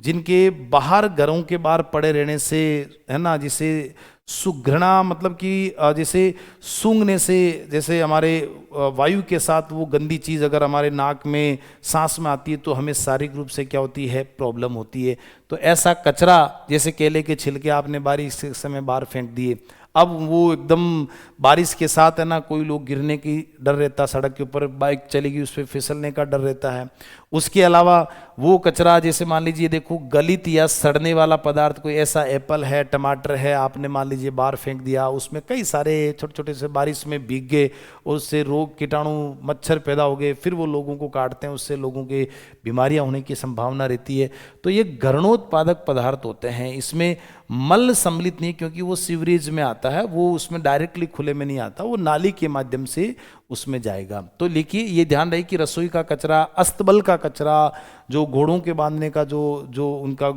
जिनके बाहर घरों के बाहर पड़े रहने से, है ना, जिसे सुघृणा मतलब कि जैसे सूंघने से, जैसे हमारे वायु के साथ वो गंदी चीज़ अगर हमारे नाक में सांस में आती है तो हमें शारीरिक रूप से क्या होती है, प्रॉब्लम होती है। तो ऐसा कचरा जैसे केले के छिलके आपने बारिश के समय बाहर फेंक दिए, अब वो एकदम बारिश के साथ, है ना, कोई लोग गिरने की डर रहता, सड़क के ऊपर बाइक चलेगी उस पर फिसलने का डर रहता है। उसके अलावा वो कचरा जैसे मान लीजिए देखो गलित या सड़ने वाला पदार्थ, कोई ऐसा एप्पल है, टमाटर है, आपने मान लीजिए बाहर फेंक दिया, उसमें कई सारे छोटे छोटे से बारिश में भीग गए और उससे रोग कीटाणु मच्छर पैदा हो गए, फिर वो लोगों को काटते हैं, उससे लोगों के बीमारियां होने की संभावना रहती है। तो ये घरणोत्पादक पदार्थ होते हैं, इसमें मल सम्मिलित नहीं, क्योंकि वो सीवरेज में आता है, वो उसमें डायरेक्टली खुले में नहीं आता, वो नाली के माध्यम से उसमें जाएगा। तो लिखिए ये ध्यान रहे कि रसोई का कचरा, अस्तबल का कचरा, जो घोड़ों के बांधने का जो उनका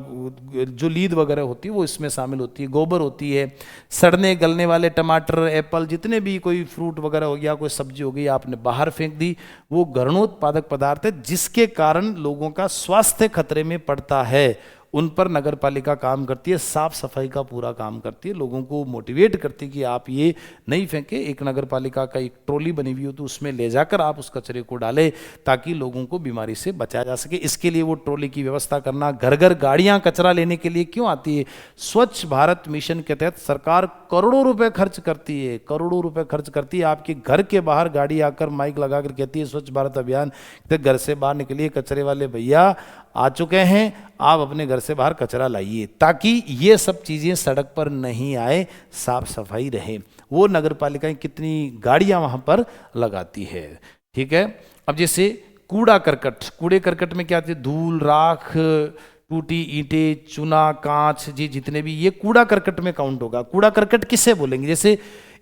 जो लीद वगैरह होती है वो इसमें शामिल होती है, गोबर होती है, सड़ने गलने वाले टमाटर, एप्पल, जितने भी कोई फ्रूट वगैरह हो गया, कोई सब्जी हो गई, आपने बाहर फेंक दी, वो घरणोत्पादक पदार्थ है जिसके कारण लोगों का स्वास्थ्य खतरे में पड़ता है। उन पर नगर पालिका काम करती है, साफ सफाई का पूरा काम करती है, लोगों को मोटिवेट करती है कि आप ये नहीं फेंके। एक नगर पालिका का एक ट्रॉली बनी हुई हो तो उसमें ले जाकर आप उस कचरे को डालें ताकि लोगों को बीमारी से बचाया जा सके। इसके लिए वो ट्रॉली की व्यवस्था करना, घर घर गाड़ियां कचरा लेने के लिए क्यों आती है, स्वच्छ भारत मिशन के तहत सरकार करोड़ों रुपए खर्च करती है, करोड़ों रुपए खर्च करती है। आपके घर के बाहर गाड़ी आकर माइक लगाकर कहती है स्वच्छ भारत अभियान, तो घर से बाहर निकलिए, कचरे वाले भैया आ चुके हैं, आप अपने घर से बाहर कचरा लाइए, ताकि ये सब चीज़ें सड़क पर नहीं आए, साफ सफाई रहे। वो नगर पालिकाएं कितनी गाड़ियां वहां पर लगाती है, ठीक है। अब जैसे कूड़ा करकट, कूड़े करकट में क्या आती है, धूल, राख, टूटी ईंटें, चूना, कांच, जी जितने भी, ये कूड़ा करकट में काउंट होगा। कूड़ा करकट किसे बोलेंगे, जैसे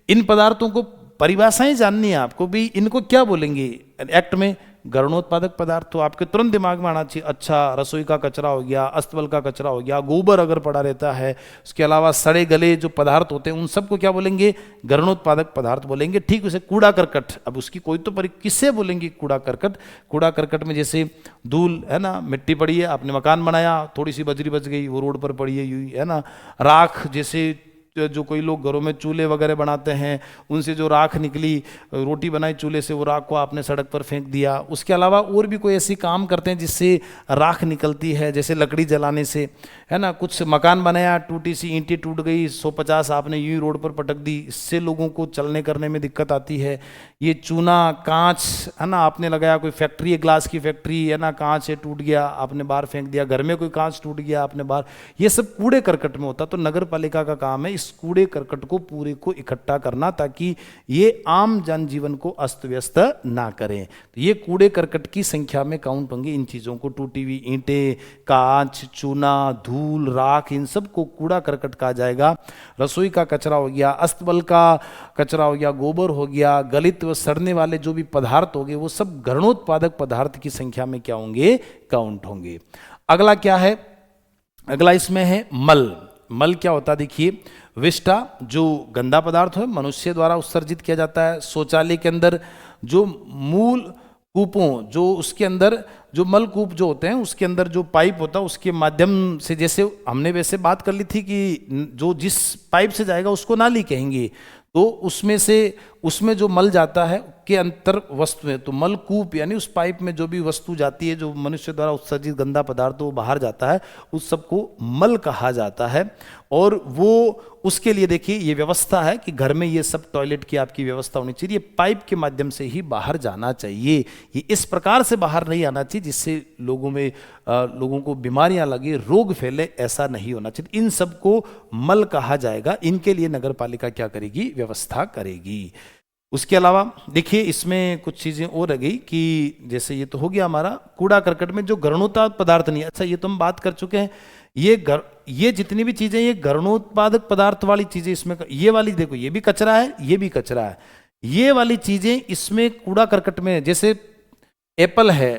इन पदार्थों को परिभाषाएं जाननी है आपको भी, इनको क्या बोलेंगे एक्ट में, घरणोत्पादक पदार्थ। तो आपके तुरंत दिमाग में आना चाहिए, अच्छा रसोई का कचरा हो गया, अस्तबल का कचरा हो गया, गोबर अगर पड़ा रहता है, उसके अलावा सड़े गले जो पदार्थ होते हैं उन सबको क्या बोलेंगे, घरणोत्पादक पदार्थ बोलेंगे। ठीक उसे कूड़ा करकट, अब उसकी कोई तो किससे बोलेंगे कूड़ा करकट, कूड़ा करकट में जैसे धूल, है ना, मिट्टी पड़ी है, आपने मकान बनाया, थोड़ी सी बजरी बच गई, वो रोड पर पड़ी है, है ना, राख, जैसे जो कोई लोग घरों में चूल्हे वगैरह बनाते हैं उनसे जो राख निकली, रोटी बनाई चूल्हे से, वो राख को आपने सड़क पर फेंक दिया। उसके अलावा और भी कोई ऐसी काम करते हैं जिससे राख निकलती है, जैसे लकड़ी जलाने से, है ना, कुछ मकान बनाया, टूटी सी ईंटें टूट गई 150 आपने यूं रोड पर पटक दी, इससे लोगों को चलने करने में दिक्कत आती है। ये चूना, कांच, है ना, आपने लगाया, कोई फैक्ट्री है, ग्लास की फैक्ट्री है ना, कांच है, टूट गया, आपने बाहर फेंक दिया, घर में कोई कांच टूट गया, आपने बाहर, ये सब कूड़े करकट में होता। तो नगर पालिका का काम है इस कूड़े करकट को पूरे को इकट्ठा करना, ताकि ये आम जनजीवन को अस्त व्यस्त ना करें। तो ये कूड़े करकट की संख्या में काउंट होंगे इन चीज़ों को, टूटी हुई ईंटें, कांच, चूना, धूल, राख, इन सब को कूड़ा करकट कहा जाएगा। रसोई का कचरा हो गया, अस्तबल का कचरा हो गया, गोबर हो गया, गलित व सड़ने वाले जो भी पदार्थ हो गए, वो सब घरणोत्पादक पदार्थ की संख्या में क्या होंगे, काउंट होंगे। अगला क्या है, अगला इसमें है मल। मल क्या होता है देखिए, विष्टा जो गंदा पदार्थ है मनुष्य द्वारा उत्सर्जित किया जाता है। शौचालय के अंदर जो मूल कूपों, जो उसके अंदर जो मल कूप जो होते हैं उसके अंदर जो पाइप होता है उसके माध्यम से, जैसे हमने वैसे बात कर ली थी कि जो जिस पाइप से जाएगा उसको नाली कहेंगे, तो उसमें से उसमें जो मल जाता है के अंतर वस्तु है, तो मल कूप यानी उस पाइप में जो भी वस्तु जाती है, जो मनुष्य द्वारा उत्सर्जित गंदा पदार्थ वो बाहर जाता है, उस सबको मल कहा जाता है। और वो उसके लिए देखिए ये व्यवस्था है कि घर में ये सब टॉयलेट की आपकी व्यवस्था होनी चाहिए, ये पाइप के माध्यम से ही बाहर जाना चाहिए, ये इस प्रकार से बाहर नहीं आना चाहिए जिससे लोगों को बीमारियां लगे, रोग फैले, ऐसा नहीं होना चाहिए। इन सबको मल कहा जाएगा, इनके लिए नगर पालिका क्या करेगी, व्यवस्था करेगी। उसके अलावा देखिए इसमें कुछ चीज़ें और रह गई कि जैसे ये तो हो गया हमारा कूड़ा करकट में जो घरणोत्पादक पदार्थ नहीं है, अच्छा ये तो हम बात कर चुके हैं। ये जितनी भी चीज़ें ये घरणोत्पादक पदार्थ वाली चीज़ें इसमें, ये वाली देखो ये भी कचरा है, ये भी कचरा है, ये वाली चीज़ें इसमें कूड़ा करकट में, जैसे एप्पल है,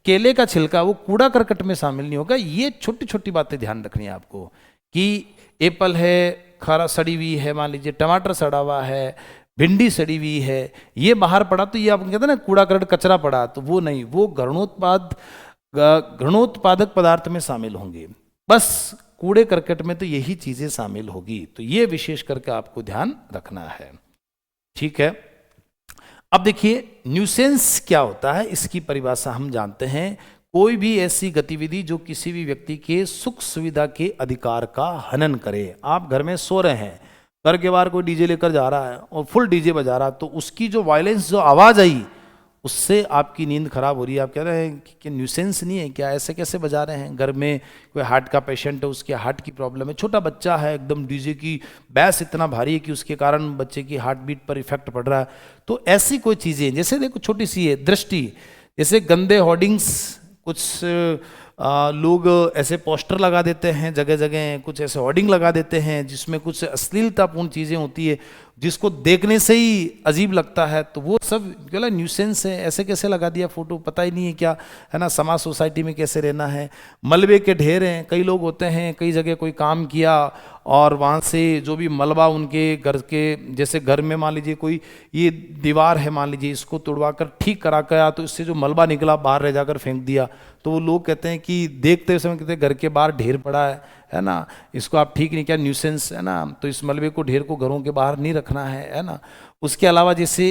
केले का छिलका, वो कूड़ा करकट में शामिल नहीं होगा। ये छोटी छोटी बातें ध्यान रखनी है आपको कि एप्पल है, खारा सड़ी हुई है, मान लीजिए टमाटर सड़ा हुआ है, भिंडी सड़ी हुई है, ये बाहर पड़ा तो ये आप कहते हैं ना कूड़ा करकट कचरा पड़ा, तो वो नहीं, वो घरणोत्पादक पदार्थ में शामिल होंगे। बस कूड़े करकट में तो यही चीजें शामिल होगी, तो ये विशेष करके आपको ध्यान रखना है। ठीक है, अब देखिए न्यूसेंस क्या होता है, इसकी परिभाषा हम जानते हैं। कोई भी ऐसी गतिविधि जो किसी भी व्यक्ति के सुख सुविधा के अधिकार का हनन करे। आप घर में सो रहे हैं, घर के बाहर कोई डीजे लेकर जा रहा है और फुल डीजे बजा रहा है, तो उसकी जो वायलेंस, जो आवाज़ आई, उससे आपकी नींद खराब हो रही है। आप कह रहे हैं कि न्यूसेंस नहीं है क्या, ऐसे कैसे बजा रहे हैं। घर में कोई हार्ट का पेशेंट है, उसके हार्ट की प्रॉब्लम है, छोटा बच्चा है, एकदम डीजे की बैस इतना भारी है कि उसके कारण बच्चे की हार्ट बीट पर इफेक्ट पड़ रहा है। तो ऐसी कोई चीज़ें, जैसे देखो छोटी सी है दृष्टि, जैसे गंदे होर्डिंग्स, कुछ लोग ऐसे पोस्टर लगा देते हैं जगह जगह, कुछ ऐसे होर्डिंग लगा देते हैं जिसमें कुछ अश्लीलतापूर्ण चीज़ें होती है, जिसको देखने से ही अजीब लगता है, तो वो सब क्या न्यूसेंस है। ऐसे कैसे लगा दिया फोटो, पता ही नहीं है क्या है ना, समाज सोसाइटी में कैसे रहना है। मलबे के ढेर हैं, कई लोग होते हैं कई जगह कोई काम किया और वहाँ से जो भी मलबा उनके घर के, जैसे घर में मान लीजिए कोई ये दीवार है, मान लीजिए इसको तोड़वा कर ठीक करा गया, तो इससे जो मलबा निकला बाहर रह जाकर फेंक दिया, तो वो लोग कहते हैं कि देखते समय कहते हैं घर के बाहर ढेर पड़ा है ना, इसको आप ठीक नहीं किया, न्यूसेंस है ना, तो इस मलबे को, ढेर को घरों के बाहर नहीं रखना है ना। उसके अलावा जैसे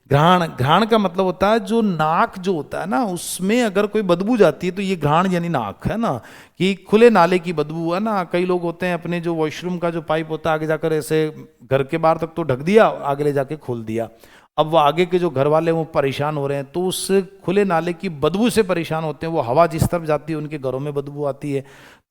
घ्राण, घ्राण का मतलब होता है जो नाक जो होता है ना, उसमें अगर कोई बदबू जाती है तो ये घ्राण यानी नाक है ना, कि खुले नाले की बदबू है ना। कई लोग होते हैं अपने जो वॉशरूम का जो पाइप होता है आगे जाकर ऐसे घर के बाहर तक तो ढक दिया, आगे ले जाके खोल दिया, अब वो आगे के जो घर वाले वो परेशान हो रहे हैं, तो उस खुले नाले की बदबू से परेशान होते हैं। वो हवा जिस तरफ जाती है उनके घरों में बदबू आती है,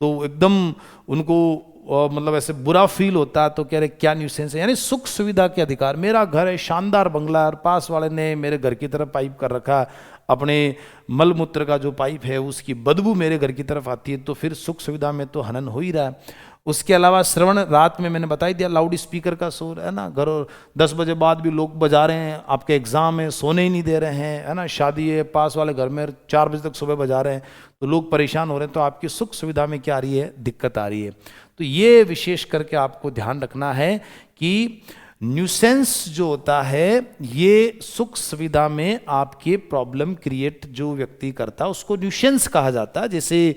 तो एकदम उनको मतलब ऐसे बुरा फील होता है, तो कह रहे क्या न्यूसेंस है। यानी सुख सुविधा के अधिकार, मेरा घर है शानदार बंगला और पास वाले ने मेरे घर की तरफ पाइप कर रखा, अपने मल मूत्र का जो पाइप है उसकी बदबू मेरे घर की तरफ आती है, तो फिर सुख सुविधा में तो हनन हो ही रहा है। उसके अलावा श्रवण, रात में मैंने बता ही दिया, लाउड स्पीकर का शोर है ना, घर 10 बजे बाद भी लोग बजा रहे हैं, आपके एग्जाम है सोने ही नहीं दे रहे हैं है ना, शादी है पास वाले घर में 4 बजे तक सुबह बजा रहे हैं, तो लोग परेशान हो रहे हैं, तो आपकी सुख सुविधा में क्या आ रही है, दिक्कत आ रही है। तो ये विशेष करके आपको ध्यान रखना है कि न्यूसेंस जो होता है ये सुख सुविधा में आपके प्रॉब्लम क्रिएट जो व्यक्ति करता है उसको न्यूसेंस कहा जाता है। जैसे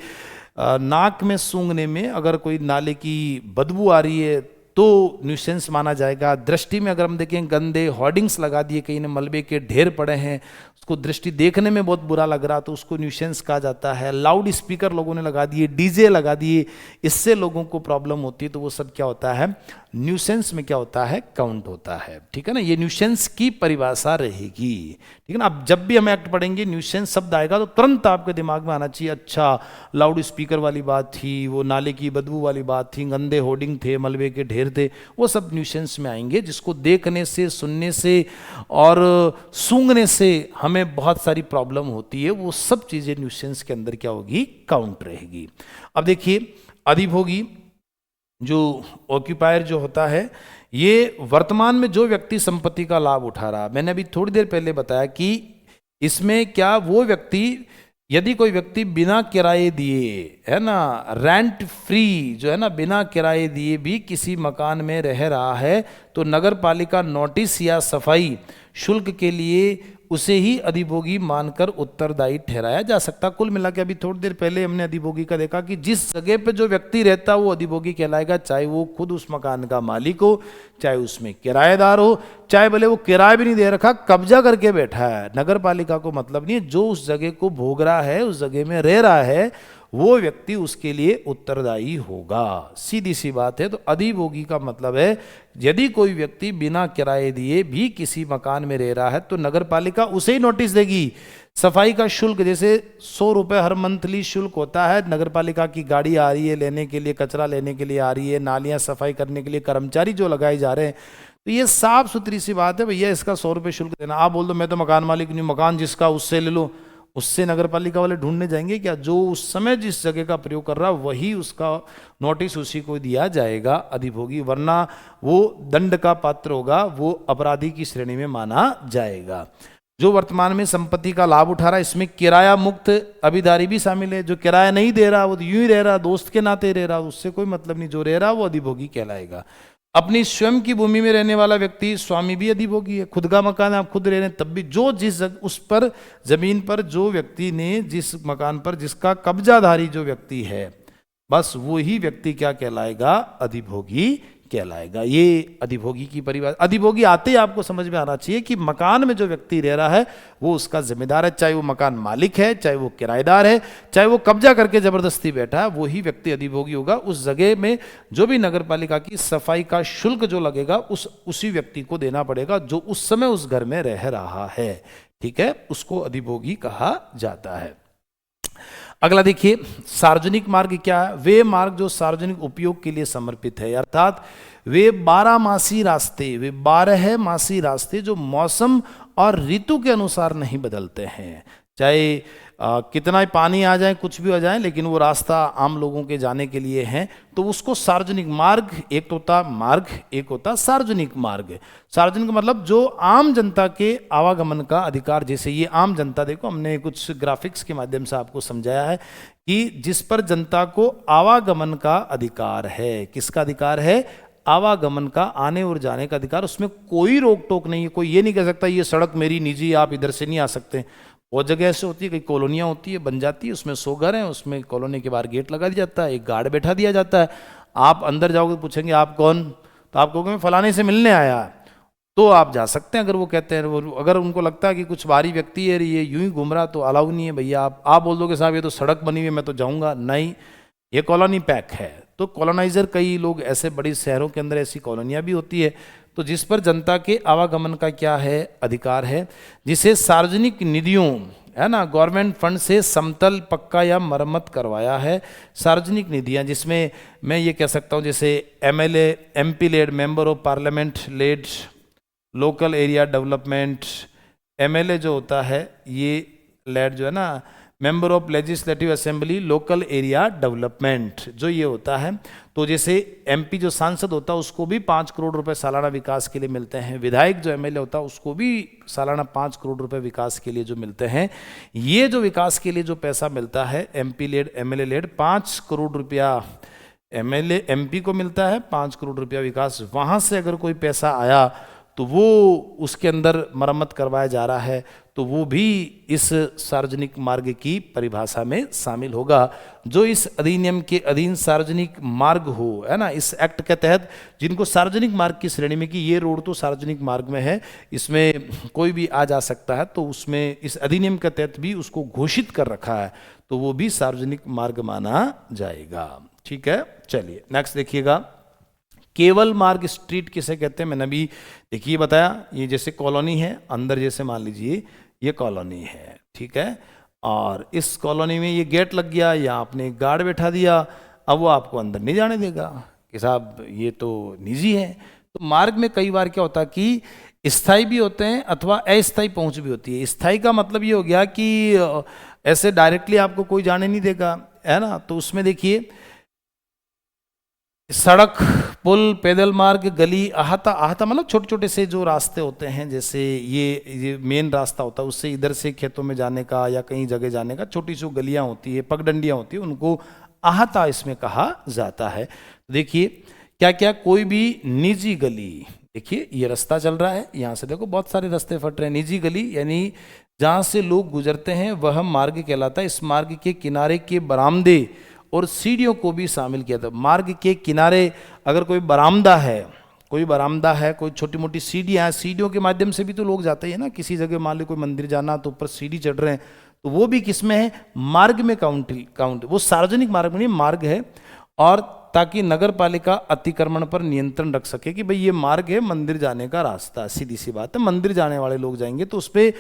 नाक में सूंघने में अगर कोई नाले की बदबू आ रही है तो न्यूसेंस माना जाएगा। दृष्टि में अगर हम देखें गंदे होर्डिंग्स लगा दिए, कहीं ने मलबे के ढेर पड़े हैं, उसको दृष्टि देखने में बहुत बुरा लग रहा तो उसको न्यूसेंस कहा जाता है। लाउड स्पीकर लोगों ने लगा दिए, डीजे लगा दिए, इससे लोगों को प्रॉब्लम होती है, तो वो सब क्या होता है, न्यूसेंस में क्या होता है, काउंट होता है। ठीक है ना, ये न्यूसेंस की परिभाषा रहेगी। ठीक है ना, अब जब भी हम एक्ट पढ़ेंगे न्यूसेंस शब्द आएगा तो तुरंत आपके दिमाग में आना चाहिए, अच्छा लाउड स्पीकर वाली बात थी, वो नाले की बदबू वाली बात थी, गंदे होर्डिंग थे, मलबे के ढेर थे, वो सब न्यूसेंस में आएंगे, जिसको देखने से, सुनने से और सूंघने से हमें बहुत सारी प्रॉब्लम होती है, वो सब चीजें न्यूसेंस के अंदर क्या होगी, काउंट रहेगी। अब देखिए अधिभोगी जो ऑक्यूपायर जो होता है, ये वर्तमान में जो व्यक्ति संपत्ति का लाभ उठा रहा, मैंने अभी थोड़ी देर पहले बताया कि इसमें क्या वो व्यक्ति, यदि कोई व्यक्ति बिना किराए दिए, है ना, रेंट फ्री जो है ना, बिना किराए दिए भी किसी मकान में रह रहा है, तो नगर पालिका नोटिस या सफाई शुल्क के लिए उसे ही अधिभोगी मानकर उत्तरदायी ठहराया जा सकता। कुल मिला के अभी थोड़ी देर पहले हमने अधिभोगी का देखा कि जिस जगह पे जो व्यक्ति रहता है वो अधिभोगी कहलाएगा, चाहे वो खुद उस मकान का मालिक हो, चाहे उसमें किराएदार हो, चाहे भले वो किराया भी नहीं दे रखा, कब्जा करके बैठा है, नगर पालिका को मतलब नहीं है, जो उस जगह को भोग रहा है, उस जगह में रह रहा है, वो व्यक्ति उसके लिए उत्तरदायी होगा। सीधी सी बात है। तो अधिभोगी का मतलब है यदि कोई व्यक्ति बिना किराए दिए भी किसी मकान में रह रहा है तो नगर पालिका उसे ही नोटिस देगी। सफाई का शुल्क जैसे 100 रुपये हर मंथली शुल्क होता है, नगर पालिका की गाड़ी आ रही है लेने के लिए, कचरा लेने के लिए आ रही है, नालियां सफाई करने के लिए कर्मचारी जो लगाए जा रहे हैं, तो ये साफ सुथरी सी बात है, भैया इसका 100 रुपये शुल्क देना। आप बोल दो मैं तो मकान मालिक नहीं, मकान जिसका उससे ले लो, उससे नगर पालिका वाले ढूंढने जाएंगे क्या? जो उस समय जिस जगह का प्रयोग कर रहा वही उसका नोटिस उसी को दिया जाएगा अधिभोगी, वरना वो दंड का पात्र होगा, वो अपराधी की श्रेणी में माना जाएगा। जो वर्तमान में संपत्ति का लाभ उठा रहा है, इसमें किराया मुक्त अभिदारी भी शामिल है। जो किराया नहीं दे रहा वो तो यूं ही रह रहा, दोस्त के नाते रह रहा, उससे कोई मतलब नहीं, जो रह रहा वो अधिभोगी कहलाएगा। अपनी स्वयं की भूमि में रहने वाला व्यक्ति स्वामी भी अधिभोगी है। खुद का मकान है, आप खुद रह रहे हैं, तब भी जो जिस उस पर जमीन पर जो व्यक्ति ने जिस मकान पर जिसका कब्जाधारी जो व्यक्ति है, बस वो ही व्यक्ति क्या कहलाएगा, अधिभोगी कहलाएगा। ये अधिभोगी की परिभाषा। अधिभोगी आते ही आपको समझ में आना चाहिए कि मकान में जो व्यक्ति रह रहा है वो उसका जिम्मेदार है, चाहे वो मकान मालिक है, चाहे वो किराएदार है, चाहे वो कब्जा करके जबरदस्ती बैठा है, वो ही व्यक्ति अधिभोगी होगा। उस जगह में जो भी नगर पालिका की सफाई का शुल्क जो लगेगा उसी व्यक्ति को देना पड़ेगा जो उस समय उस घर में रह रहा है। ठीक है, उसको अधिभोगी कहा जाता है। अगला देखिए, सार्वजनिक मार्ग क्या है? वे मार्ग जो सार्वजनिक उपयोग के लिए समर्पित है, अर्थात वे 12 मासी रास्ते जो मौसम और ऋतु के अनुसार नहीं बदलते हैं। चाहे कितना ही पानी आ जाए, कुछ भी हो जाए, लेकिन वो रास्ता आम लोगों के जाने के लिए है, तो उसको सार्वजनिक मार्ग, एक तो होता मार्ग, एक होता सार्वजनिक मार्ग। सार्वजनिक मतलब जो आम जनता के आवागमन का अधिकार, जैसे ये आम जनता, देखो हमने कुछ ग्राफिक्स के माध्यम से आपको समझाया है कि जिस पर जनता को आवागमन का अधिकार है। किसका अधिकार है? आवागमन का, आने और जाने का अधिकार। उसमें कोई रोक टोक नहीं है, कोई ये नहीं कह सकता ये सड़क मेरी निजी, आप इधर से नहीं आ सकते। बहुत जगह ऐसे होती है, कई कॉलोनियाँ होती है, बन जाती है, उसमें 100 घर हैं, उसमें कॉलोनी के बाहर गेट लगा दिया जाता है, एक गार्ड बैठा दिया जाता है। आप अंदर जाओगे तो पूछेंगे आप कौन, तो आप कहोगे मैं फलाने से मिलने आया, तो आप जा सकते हैं। अगर वो कहते हैं, अगर उनको लगता है कि कुछ बाहरी व्यक्ति है ये यूं ही घूम रहा, तो अलाउ नहीं है भैया। आप बोल दोगे साहब ये तो सड़क बनी हुई है मैं तो जाऊँगा, नहीं, ये कॉलोनी पैक है। तो कॉलोनाइजर, कई लोग ऐसे बड़े शहरों के अंदर ऐसी कॉलोनियाँ भी होती है, तो जिस पर जनता के आवागमन का क्या है, अधिकार है, जिसे सार्वजनिक निधियों, है ना, गवर्नमेंट फंड से समतल, पक्का या मरम्मत करवाया है। सार्वजनिक निधियां जिसमें मैं ये कह सकता हूँ जैसे MLA, MP LAD, member of parliament LAD, local area development, MLA जो होता है ये लेड जो है ना, member of legislative assembly, local area development, जो ये होता है। तो जैसे MP जो सांसद होता है उसको भी 5 करोड़ रुपए सालाना विकास के लिए मिलते हैं। विधायक जो MLA होता है उसको भी सालाना 5 करोड़ रुपए विकास के लिए जो मिलते हैं। ये जो विकास के लिए जो पैसा मिलता है MP LAD, MLA LAD, 5 crore रुपया MP को मिलता है, 5 करोड़ रुपया विकास। वहाँ से अगर कोई पैसा आया तो वो उसके अंदर मरम्मत करवाया जा रहा है, तो वो भी इस सार्वजनिक मार्ग की परिभाषा में शामिल होगा। जो इस अधिनियम के अधीन सार्वजनिक मार्ग हो, है ना, इस एक्ट के तहत जिनको सार्वजनिक मार्ग की श्रेणी में, कि ये रोड तो सार्वजनिक मार्ग में है, इसमें कोई भी आ जा सकता है, तो उसमें इस अधिनियम के तहत भी उसको घोषित कर रखा है, तो वो भी सार्वजनिक मार्ग माना जाएगा। ठीक है, चलिए नेक्स्ट देखिएगा। केवल मार्ग स्ट्रीट किसे कहते हैं? मैंने अभी देखिए बताया, ये जैसे कॉलोनी है, अंदर जैसे मान लीजिए ये कॉलोनी है, ठीक है, और इस कॉलोनी में ये गेट लग गया या आपने गार्ड बैठा दिया, अब वो आपको अंदर नहीं जाने देगा कि साहब ये तो निजी है। तो मार्ग में कई बार क्या होता है कि स्थायी भी होते हैं अथवा अस्थायी पहुंच भी होती है। स्थायी का मतलब ये हो गया कि ऐसे डायरेक्टली आपको कोई जाने नहीं देगा, है ना। तो उसमें देखिए सड़क, पुल, पैदल मार्ग, गली, अहाता, अहाता मतलब छोटे छोटे से जो रास्ते होते हैं, जैसे ये मेन रास्ता होता है, उससे इधर से खेतों में जाने का या कहीं जगह जाने का, छोटी सी गलियां होती है, पगडंडियां होती है, उनको अहाता इसमें कहा जाता है। देखिए क्या क्या, कोई भी निजी गली, देखिए ये रास्ता चल रहा है, यहाँ से देखो बहुत सारे रास्ते फट रहे हैं। निजी गली यानी जहाँ से लोग गुजरते हैं वह मार्ग कहलाता है। इस मार्ग के किनारे के बरामदे और सीढ़ियों को भी शामिल किया था। मार्ग के किनारे अगर कोई बरामदा है, कोई छोटी मोटी सीढ़ियाँ हैं, सीढ़ियों के माध्यम से भी तो लोग जाते हैं ना, किसी जगह मान लो कोई मंदिर जाना तो ऊपर सीढ़ी चढ़ रहे हैं, तो वो भी किसमें है? मार्ग में काउंट, वो सार्वजनिक मार्ग में नहीं, मार्ग है। और ताकि नगर पालिका अतिक्रमण पर नियंत्रण रख सके कि भाई ये मार्ग है, मंदिर जाने का रास्ता, सीधी सी बात है, मंदिर जाने वाले लोग जाएंगे तो उस पर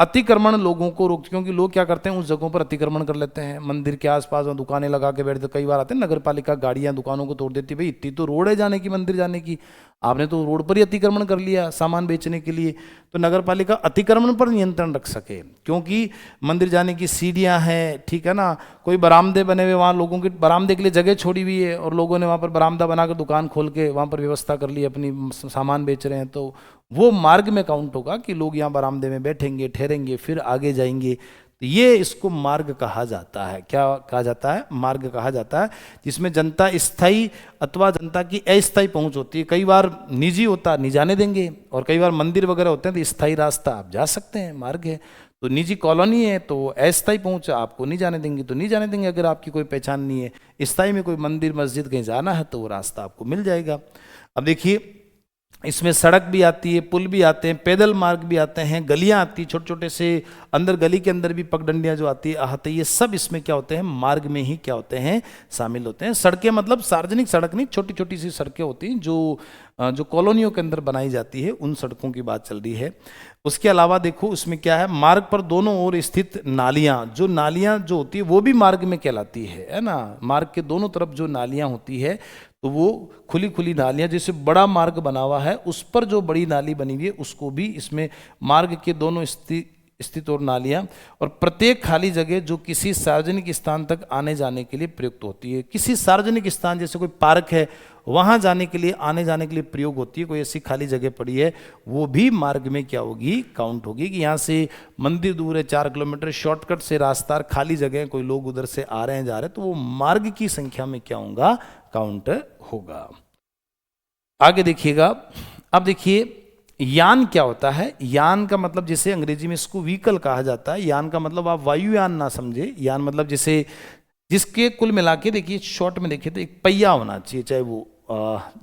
अतिक्रमण लोगों को रोक, क्योंकि लोग क्या करते हैं उस जगहों पर अतिक्रमण कर लेते हैं, मंदिर के आसपास वहाँ दुकानें लगा के बैठते। कई बार आते हैं नगर पालिका गाड़ियाँ दुकानों को तोड़ देती, भाई इतनी तो रोड है जाने की, मंदिर जाने की, आपने तो रोड पर ही अतिक्रमण कर लिया सामान बेचने के लिए। तो नगर पालिका अतिक्रमण पर नियंत्रण रख सके, क्योंकि मंदिर जाने की सीढ़ियाँ हैं, ठीक है ना, कोई बरामदे बने हुए, वहाँ लोगों के बरामदे के लिए जगह छोड़ी हुई है और लोगों ने वहाँ पर बरामदा बनाकर दुकान खोल के वहाँ पर व्यवस्था कर ली, अपनी सामान बेच रहे हैं, तो वो मार्ग में काउंट होगा कि लोग यहाँ बरामदे में बैठेंगे, ठहरेंगे, फिर आगे जाएंगे। तो ये इसको मार्ग कहा जाता है। क्या कहा जाता है? मार्ग कहा जाता है, जिसमें जनता स्थायी अथवा जनता की अस्थायी पहुंच होती है। कई बार निजी होता, नहीं जाने देंगे, और कई बार मंदिर वगैरह होते हैं तो स्थायी रास्ता आप जा सकते हैं, मार्ग है। तो निजी कॉलोनी है तो अस्थायी पहुंच आपको नहीं जाने देंगे, तो नहीं जाने देंगे अगर आपकी कोई पहचान नहीं है। स्थायी में कोई मंदिर मस्जिद कहीं जाना है तो वो रास्ता आपको मिल जाएगा। अब देखिए इसमें सड़क भी आती है, पुल भी आते हैं, पैदल मार्ग भी आते हैं, गलियां आती हैं, छोटे छोटे से अंदर गली के अंदर भी पगडंडियां जो आती है, आते, ये सब इसमें क्या होते हैं? मार्ग में ही क्या होते हैं? शामिल होते हैं। सड़कें मतलब सार्वजनिक सड़क नहीं, छोटी छोटी सी सड़कें होती हैं जो कॉलोनियों के अंदर बनाई जाती है, उन सड़कों की बात चल रही है। उसके अलावा देखो उसमें क्या है, मार्ग पर दोनों ओर स्थित नालियां, जो नालियां जो होती है वो भी मार्ग में कहलाती है ना। मार्ग के दोनों तरफ जो नालियां होती है तो वो खुली खुली नालियां, जैसे बड़ा मार्ग बना हुआ है उस पर जो बड़ी नाली बनी हुई है उसको भी इसमें मार्ग के दोनों स्थित और नालियां, और प्रत्येक खाली जगह जो किसी सार्वजनिक स्थान तक आने जाने के लिए प्रयुक्त होती है। किसी सार्वजनिक स्थान जैसे कोई पार्क है वहां जाने के लिए, आने जाने के लिए प्रयोग होती है, कोई ऐसी खाली जगह पड़ी है, वो भी मार्ग में क्या होगी? काउंट होगी। कि यहाँ से मंदिर दूर है 4 किलोमीटर, शॉर्टकट से रास्ता, खाली जगह, कोई लोग उधर से आ रहे हैं जा रहे हैं, तो वो मार्ग की संख्या में क्या होगा? काउंट होगा। आगे देखिएगा। अब देखिए यान क्या होता है? यान का मतलब, जैसे अंग्रेजी में इसको व्हीकल कहा जाता है। यान का मतलब आप वायुयान ना समझे, यान मतलब जैसे जिसके कुल मिला के देखिए शॉर्ट में देखिए तो एक पहिया होना चाहिए, चाहे वो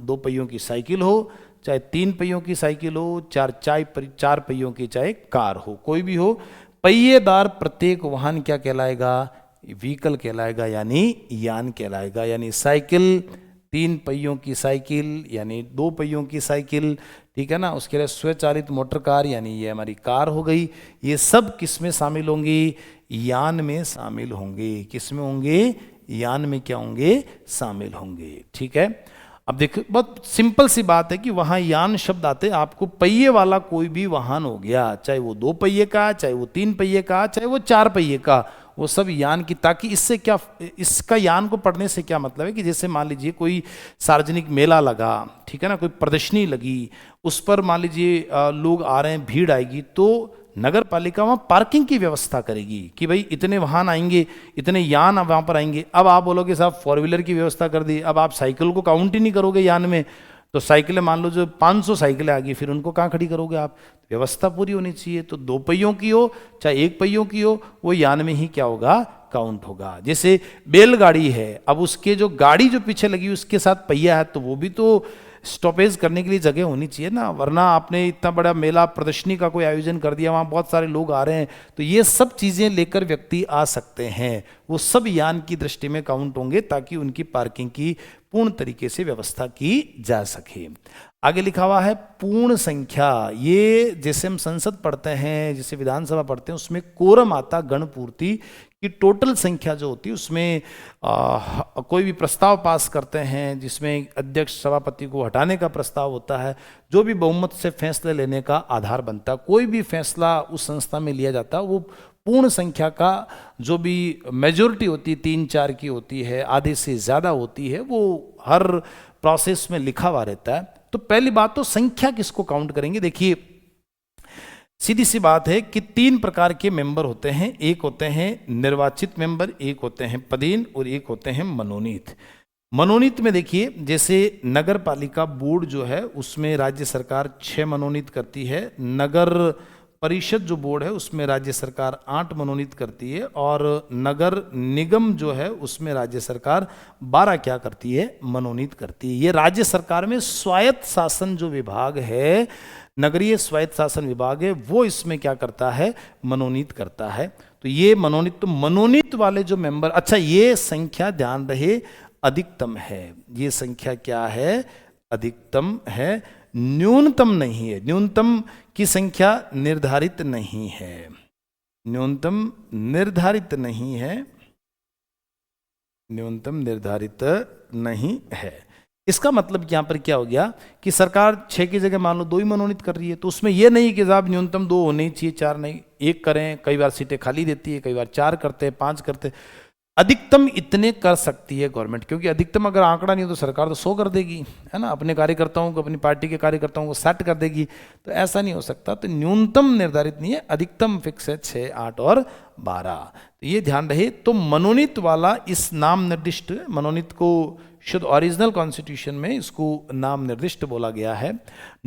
2 पहियों की साइकिल हो, चाहे 3 पहियों की साइकिल हो, 4 पहियों की चाहे कार हो, कोई भी हो, पहिएदार प्रत्येक वाहन क्या कहलाएगा? व्हीकल कहलाएगा, यानी यान कहलाएगा। यानी साइकिल, 3 पहियों की साइकिल यानी 2 पहियों की साइकिल, ठीक है ना। उसके लिए स्वचालित मोटर कार यानी ये हमारी कार हो गई। ये सब किस में शामिल होंगी? यान में शामिल होंगे। किस में होंगे? यान में क्या होंगे? शामिल होंगे, ठीक है। अब देखो बहुत सिंपल सी बात है कि वहां यान शब्द आते, आपको पहिए वाला कोई भी वाहन हो गया, चाहे वो 2 पहिए का, चाहे वो 3 पहिए का, चाहे वो 4 पहिए का, वो सब यान की। ताकि इससे क्या, इसका यान को पढ़ने से क्या मतलब है कि जैसे मान लीजिए कोई सार्वजनिक मेला लगा, ठीक है ना, कोई प्रदर्शनी लगी, उस पर मान लीजिए लोग आ रहे हैं, भीड़ आएगी, तो नगर पालिका वहाँ पार्किंग की व्यवस्था करेगी कि भाई इतने वाहन आएंगे, इतने यान वहाँ पर आएंगे। अब आप बोलोगे साहब 4 व्हीलर की व्यवस्था कर दी, अब आप साइकिल को काउंट ही नहीं करोगे यान में, तो साइकिलें मान लो जो 500 साइकिलें आ गई, फिर उनको कहाँ खड़ी करोगे आप? व्यवस्था पूरी होनी चाहिए। तो 2 पहियों की हो चाहे 1 पहियों की हो, वो यान में ही क्या होगा? काउंट होगा। जैसे बैलगाड़ी है, अब उसके जो गाड़ी जो पीछे लगी उसके साथ पहिया है, तो वो भी तो स्टॉपेज करने के लिए जगह होनी चाहिए ना। वरना आपने इतना बड़ा मेला प्रदर्शनी का कोई आयोजन कर दिया, वहाँ बहुत सारे लोग आ रहे हैं, तो ये सब चीज़ें लेकर व्यक्ति आ सकते हैं, वो सब यान की दृष्टि में काउंट होंगे, ताकि उनकी पार्किंग की पूर्ण तरीके से व्यवस्था की जा सके। आगे लिखा हुआ है पूर्ण संख्या। ये जैसे हम संसद पढ़ते हैं, जैसे विधानसभा पढ़ते हैं, उसमें कोरम आता गणपूर्ति की टोटल संख्या जो होती है, उसमें कोई भी प्रस्ताव पास करते हैं जिसमें अध्यक्ष सभापति को हटाने का प्रस्ताव होता है, जो भी बहुमत से फैसले लेने का आधार बनता है, कोई भी फैसला उस संस्था में लिया जाता है, वो पूर्ण संख्या का जो भी मेजोरिटी होती है 3-4 की होती है, आधे से ज़्यादा होती है, वो हर प्रोसेस में लिखा हुआ रहता है। तो पहली बात तो संख्या किसको काउंट करेंगे? देखिए सीधी सी बात है कि 3 प्रकार के मेंबर होते हैं। एक होते हैं निर्वाचित मेंबर, एक होते हैं पदेन, और एक होते हैं मनोनीत। मनोनीत में देखिए, जैसे नगर पालिका बोर्ड जो है उसमें राज्य सरकार 6 मनोनीत करती है, नगर परिषद जो बोर्ड है उसमें राज्य सरकार 8 मनोनीत करती है, और नगर निगम जो है उसमें राज्य सरकार 12 क्या करती है? मनोनीत करती है। ये राज्य सरकार में स्वायत्त शासन जो विभाग है, नगरीय स्वायत्त शासन विभाग है, वो इसमें क्या करता है? मनोनीत करता है। तो ये मनोनीत, तो मनोनीत वाले जो मेंबर, अच्छा ये संख्या ध्यान रहे अधिकतम है, ये संख्या क्या है? अधिकतम है, न्यूनतम नहीं है। न्यूनतम की संख्या निर्धारित नहीं है, न्यूनतम निर्धारित नहीं है, न्यूनतम निर्धारित नहीं है। इसका मतलब यहाँ पर क्या हो गया कि सरकार 6 की जगह मान लो 2 ही मनोनीत कर रही है, तो उसमें यह नहीं कि साहब न्यूनतम 2 होने चाहिए, 4 नहीं, 1 करें। कई बार सीटें खाली देती है, कई बार 4 करते हैं, 5 करते हैं। अधिकतम इतने कर सकती है गवर्नमेंट, क्योंकि अधिकतम अगर आंकड़ा नहीं हो तो सरकार तो 100 कर देगी, है ना, अपने कार्यकर्ताओं को, अपनी पार्टी के कार्यकर्ताओं को 60 कर देगी, तो ऐसा नहीं हो सकता। तो न्यूनतम निर्धारित नहीं है, अधिकतम फिक्स है 6, 8 और 12। तो ये ध्यान रहे। तो मनोनीत वाला इस नाम निर्दिष्ट, मनोनीत को शुद्ध ओरिजिनल कॉन्स्टिट्यूशन में इसको नाम निर्दिष्ट बोला गया है,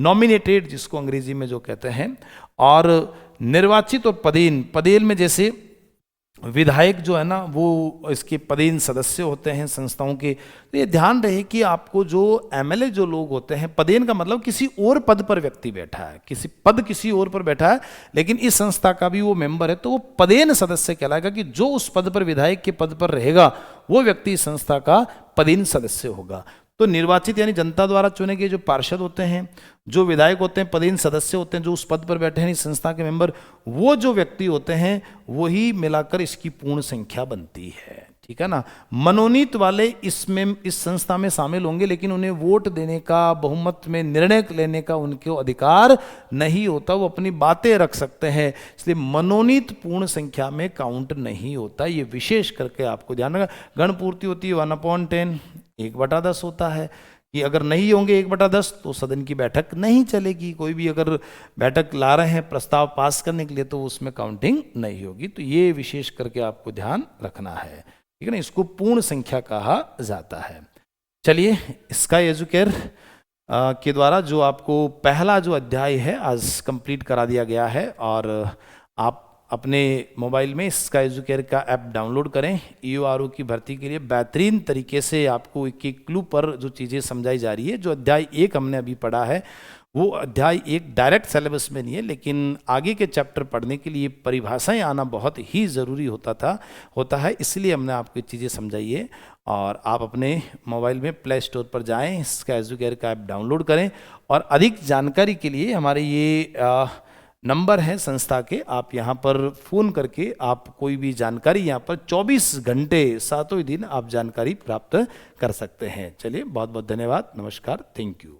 नॉमिनेटेड जिसको अंग्रेजी में जो कहते हैं। और निर्वाचित और पदेन, पदेन में जैसे विधायक जो है ना वो इसके पदेन सदस्य होते हैं संस्थाओं के। तो ये ध्यान रहे कि आपको जो एमएलए जो लोग होते हैं, पदेन का मतलब किसी और पद पर व्यक्ति बैठा है, किसी पद किसी और पर बैठा है, लेकिन इस संस्था का भी वो मेंबर है, तो वो पदेन सदस्य कहलाएगा कि जो उस पद पर, विधायक के पद पर रहेगा, वो व्यक्ति इस संस्था का पदेन सदस्य होगा। तो निर्वाचित यानी जनता द्वारा चुने गए जो पार्षद होते हैं, जो विधायक होते हैं, पदेन सदस्य होते हैं, जो उस पद पर बैठे हैं इस संस्था के मेंबर, वो जो व्यक्ति होते हैं वही मिलाकर इसकी पूर्ण संख्या बनती है। ठीक है ना। मनोनीत वाले इसमें इस संस्था में शामिल होंगे, लेकिन उन्हें वोट देने का, बहुमत में निर्णय लेने का उनको अधिकार नहीं होता, वो अपनी बातें रख सकते हैं, इसलिए मनोनीत पूर्ण संख्या में काउंट नहीं होता। ये विशेष करके आपको ध्यान रखना। गणपूर्ति होती है 1/10, 1/10 होता है कि अगर नहीं होंगे 1/10 तो सदन की बैठक नहीं चलेगी। कोई भी अगर बैठक ला रहे हैं प्रस्ताव पास करने के लिए तो उसमें काउंटिंग नहीं होगी। तो ये विशेष करके आपको ध्यान रखना है, ठीक है ना। इसको पूर्ण संख्या कहा जाता है। चलिए, स्काई एजुकेयर के द्वारा जो आपको पहला जो अध्याय है आज कंप्लीट करा दिया गया है, और आप अपने मोबाइल में स्काई एजुकेयर का ऐप डाउनलोड करें। EORO की भर्ती के लिए बेहतरीन तरीके से आपको एक एक क्लू पर जो चीज़ें समझाई जा रही है। जो अध्याय 1 हमने अभी पढ़ा है वो अध्याय 1 डायरेक्ट सिलेबस में नहीं है, लेकिन आगे के चैप्टर पढ़ने के लिए परिभाषाएं आना बहुत ही ज़रूरी होता है, इसलिए हमने आपको ये चीज़ें समझाई है। और आप अपने मोबाइल में प्ले स्टोर पर जाएं, स्काई एजुकेयर का ऐप डाउनलोड करें, और अधिक जानकारी के लिए हमारे ये नंबर है संस्था के, आप यहाँ पर फ़ोन करके आप कोई भी जानकारी यहाँ पर 24 घंटे 7 दिन आप जानकारी प्राप्त कर सकते हैं। चलिए, बहुत बहुत धन्यवाद, नमस्कार, थैंक यू।